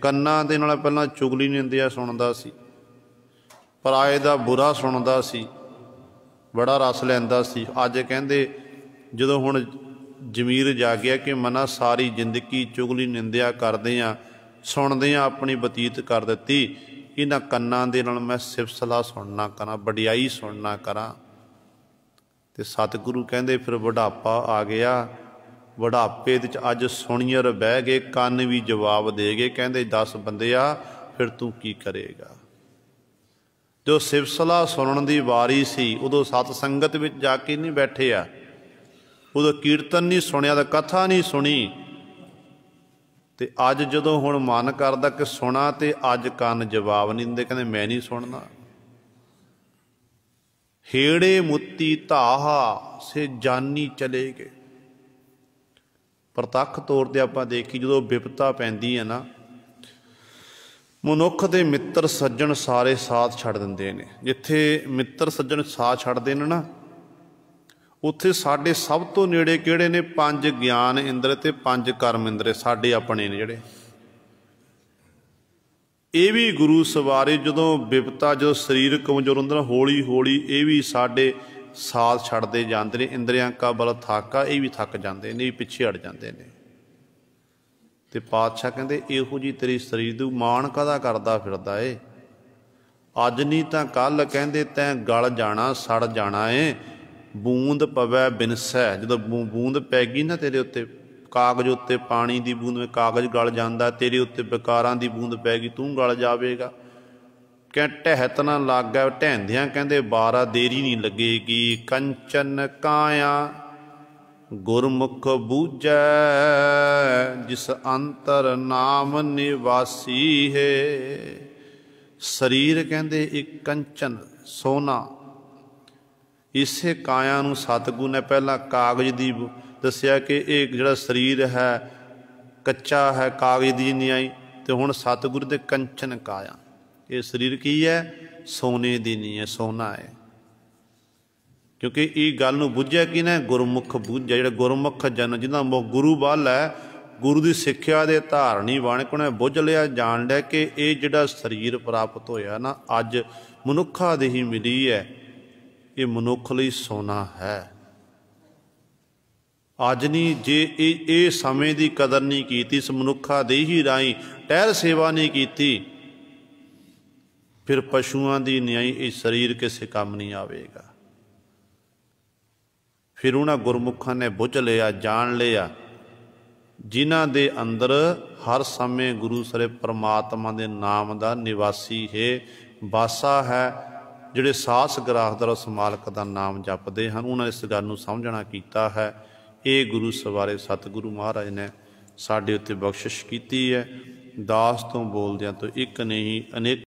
ਕੰਨਾਂ ਦੇ ਨਾਲ ਪਹਿਲਾਂ ਚੁਗਲੀ ਨਿੰਦਿਆ ਸੁਣਦਾ ਸੀ, ਪਰਾਏ ਦਾ ਬੁਰਾ ਸੁਣਦਾ ਸੀ, ਬੜਾ ਰਸ ਲੈਂਦਾ ਸੀ। ਅੱਜ ਕਹਿੰਦੇ ਜਦੋਂ ਹੁਣ ਜ਼ਮੀਰ ਜਾਗਿਆ ਕਿ ਮਨਾ ਸਾਰੀ ਜ਼ਿੰਦਗੀ ਚੁਗਲੀ ਨਿੰਦਿਆ ਕਰਦੇ ਹਾਂ, ਸੁਣਦੇ ਹਾਂ, ਆਪਣੀ ਬਤੀਤ ਕਰ ਦਿੱਤੀ, ਇਹਨਾਂ ਕੰਨਾਂ ਦੇ ਨਾਲ ਮੈਂ ਸਿਫਤ ਸਲਾਹ ਸੁਣਨਾ ਕਰਾਂ, ਵਡਿਆਈ ਸੁਣਨਾ ਕਰਾਂ। ਤੇ ਸਤਿਗੁਰੂ ਕਹਿੰਦੇ ਫਿਰ ਬੁਢਾਪਾ ਆ ਗਿਆ। ਬੁਢਾਪੇ ਦੇ 'ਚ ਅੱਜ ਸੁਣੀਅਰ ਬਹਿ ਗਏ, ਕੰਨ ਵੀ ਜਵਾਬ ਦੇ ਗਏ। ਕਹਿੰਦੇ 10 ਬੰਦਿਆ ਫਿਰ ਤੂੰ ਕੀ ਕਰੇਗਾ। ਜੋ ਸਿਫਤ ਸਲਾਹ ਸੁਣਨ ਦੀ ਵਾਰੀ ਸੀ ਉਦੋਂ ਸਤ ਸੰਗਤ ਵਿੱਚ ਜਾ ਕੇ ਨਹੀਂ ਬੈਠੇ ਆ, ਉਦੋਂ ਕੀਰਤਨ ਨਹੀਂ ਸੁਣਿਆ, ਤਾਂ ਕਥਾ ਨਹੀਂ ਸੁਣੀ। ਤੇ ਅੱਜ ਜਦੋਂ ਹੁਣ ਮਨ ਕਰਦਾ ਕਿ ਸੁਣਾ, ਤੇ ਅੱਜ ਕੰਨ ਜਵਾਬ ਨਹੀਂ ਦਿੰਦੇ, ਕਹਿੰਦੇ ਮੈਂ ਨਹੀਂ ਸੁਣਨਾ। ਹੇੜੇ ਮੁੱਤੀ ਧਾਹਾ ਸੇ ਜਾਨੀ ਚਲੇ ਗਏ। ਪ੍ਰਤੱਖ ਤੌਰ 'ਤੇ ਆਪਾਂ ਦੇਖੀ ਜਦੋਂ ਵਿਪਤਾ ਪੈਂਦੀ ਹੈ ਨਾ, ਮਨੁੱਖ ਦੇ ਮਿੱਤਰ ਸੱਜਣ ਸਾਰੇ ਸਾਥ ਛੱਡ ਦਿੰਦੇ ਨੇ। ਜਿੱਥੇ ਮਿੱਤਰ ਸੱਜਣ ਸਾਥ ਛੱਡਦੇ ਨੇ ਨਾ, ਉੱਥੇ ਸਾਡੇ ਸਭ ਤੋਂ ਨੇੜੇ ਕਿਹੜੇ ਨੇ? 5 ਗਿਆਨ ਇੰਦਰ ਤੇ 5 ਕਰਮ ਇੰਦਰ ਸਾਡੇ ਆਪਣੇ ਨੇ ਜਿਹੜੇ। ਇਹ ਵੀ ਗੁਰੂ ਸਵਾਰੇ ਜਦੋਂ ਵਿਪਤਾ, ਜਦੋਂ ਸਰੀਰ ਕਮਜ਼ੋਰ ਹੁੰਦਾ ਨਾ, ਹੌਲੀ ਹੌਲੀ ਇਹ ਵੀ ਸਾਡੇ ਸਾਥ ਛੱਡਦੇ ਜਾਂਦੇ ਨੇ। ਇੰਦਰੀਆਂ ਕਾ ਬਲ ਥਾਕਾ, ਇਹ ਵੀ ਥੱਕ ਜਾਂਦੇ ਨੇ, ਇਹ ਵੀ ਪਿੱਛੇ ਹਟ ਜਾਂਦੇ ਨੇ। ਤੇ ਪਾਤਸ਼ਾਹ ਕਹਿੰਦੇ ਇਹੋ ਜਿਹੀ ਤੇਰੀ ਸਰੀਰ ਨੂੰ ਮਾਣ ਕਾਹਦਾ ਕਰਦਾ ਫਿਰਦਾ ਏ? ਅੱਜ ਨਹੀਂ ਤਾਂ ਕੱਲ੍ਹ ਕਹਿੰਦੇ ਤੈਂ ਗਲ ਜਾਣਾ, ਸੜ ਜਾਣਾ ਏ। ਬੂੰਦ ਪਵੈ ਬਿਨਸੈ। ਜਦੋਂ ਬੂੰਦ ਪੈ ਗਈ ਨਾ ਤੇਰੇ ਉੱਤੇ, ਕਾਗਜ਼ ਉੱਤੇ ਪਾਣੀ ਦੀ ਬੂੰਦ, ਕਾਗਜ਼ ਗਲ ਜਾਂਦਾ, ਤੇਰੇ ਉੱਤੇ ਵਿਕਾਰਾਂ ਦੀ ਬੂੰਦ ਪੈ ਗਈ, ਤੂੰ ਗਲ ਜਾਵੇਗਾ। ਕਹਿ ਢਹਿਤ ਨਾ ਲੱਗਾ, ਢਹਿੰਦਿਆਂ ਕਹਿੰਦੇ 12 ਦੇਰੀ ਨਹੀਂ ਲੱਗੇਗੀ। ਕੰਚਨ ਕਾਇਆ ਗੁਰਮੁਖ ਬੂਝੈ, ਜਿਸ ਅੰਤਰ ਨਾਮ ਨਿਵਾਸੀ ਹੈ। ਸਰੀਰ ਕਹਿੰਦੇ ਇੱਕ ਕੰਚਨ ਸੋਨਾ। ਇਸੇ ਕਾਇਆ ਨੂੰ ਸਤਿਗੁਰੂ ਨੇ ਪਹਿਲਾਂ ਕਾਗਜ਼ ਦੀ ਦੱਸਿਆ ਕਿ ਇਹ ਜਿਹੜਾ ਸਰੀਰ ਹੈ ਕੱਚਾ ਹੈ, ਕਾਗਜ਼ ਦੀ ਨਹੀਂ ਆਈ। ਤੇ ਹੁਣ ਸਤਿਗੁਰੂ ਦੇ ਕੰਚਨ ਕਾਇਆ, ਇਹ ਸਰੀਰ ਕੀ ਹੈ? ਸੋਨੇ ਦੀ ਨਹੀਂ ਹੈ, ਸੋਨਾ ਹੈ। ਕਿਉਂਕਿ ਇਹ ਗੱਲ ਨੂੰ ਬੁੱਝਿਆ ਕਿ ਨਾ ਗੁਰਮੁਖ ਬੁੱਝਿਆ, ਜਿਹੜਾ ਗੁਰਮੁਖ ਜਨ ਜਿਹਦਾ ਮੁਖ ਗੁਰੂ ਵੱਲ ਹੈ, ਗੁਰੂ ਦੀ ਸਿੱਖਿਆ ਦੇ ਧਾਰਨੀ ਬਣ ਕੇ ਉਹਨੇ ਬੁੱਝ ਲਿਆ, ਜਾਣ ਲਿਆ ਕਿ ਇਹ ਜਿਹੜਾ ਸਰੀਰ ਪ੍ਰਾਪਤ ਹੋਇਆ ਨਾ ਅੱਜ ਮਨੁੱਖਾਂ ਦੀ ਹੀ ਮਿਲੀ ਹੈ, ਇਹ ਮਨੁੱਖ ਲਈ ਸੋਨਾ ਹੈ। ਅੱਜ ਨਹੀਂ ਜੇ ਇਹ ਸਮੇਂ ਦੀ ਕਦਰ ਨਹੀਂ ਕੀਤੀ, ਇਸ ਮਨੁੱਖਾਂ ਦੇ ਹੀ ਰਾਹੀਂ ਟਹਿਲ ਸੇਵਾ ਨਹੀਂ ਕੀਤੀ, ਫਿਰ ਪਸ਼ੂਆਂ ਦੀ ਨਿਆਈ ਇਹ ਸਰੀਰ ਕਿਸੇ ਕੰਮ ਨਹੀਂ ਆਵੇਗਾ। ਫਿਰ ਉਹਨਾਂ ਗੁਰਮੁਖਾਂ ਨੇ ਬੁੱਝ ਲਿਆ, ਜਾਣ ਲਿਆ, ਜਿਨ੍ਹਾਂ ਦੇ ਅੰਦਰ ਹਰ ਸਮੇਂ ਗੁਰੂ ਸਰੇ ਪਰਮਾਤਮਾ ਦੇ ਨਾਮ ਦਾ ਨਿਵਾਸੀ ਹੈ, ਵਾਸਾ ਹੈ। ਜਿਹੜੇ ਸਾਸ ਗਰਾਹਦਰ ਉਸ ਮਾਲਕ ਦਾ ਨਾਮ ਜਪਦੇ ਹਨ, ਉਹਨਾਂ ਨੇ ਇਸ ਗੱਲ ਨੂੰ ਸਮਝਣਾ ਕੀਤਾ ਹੈ। ਇਹ ਗੁਰੂ ਸਵਾਰੇ ਸਤਿਗੁਰੂ ਮਹਾਰਾਜ ਨੇ ਸਾਡੇ ਉੱਤੇ ਬਖਸ਼ਿਸ਼ ਕੀਤੀ ਹੈ। ਦਾਸ ਤੋਂ ਬੋਲਦਿਆਂ ਤੋਂ ਇੱਕ ਨਹੀਂ, ਅਨੇਕ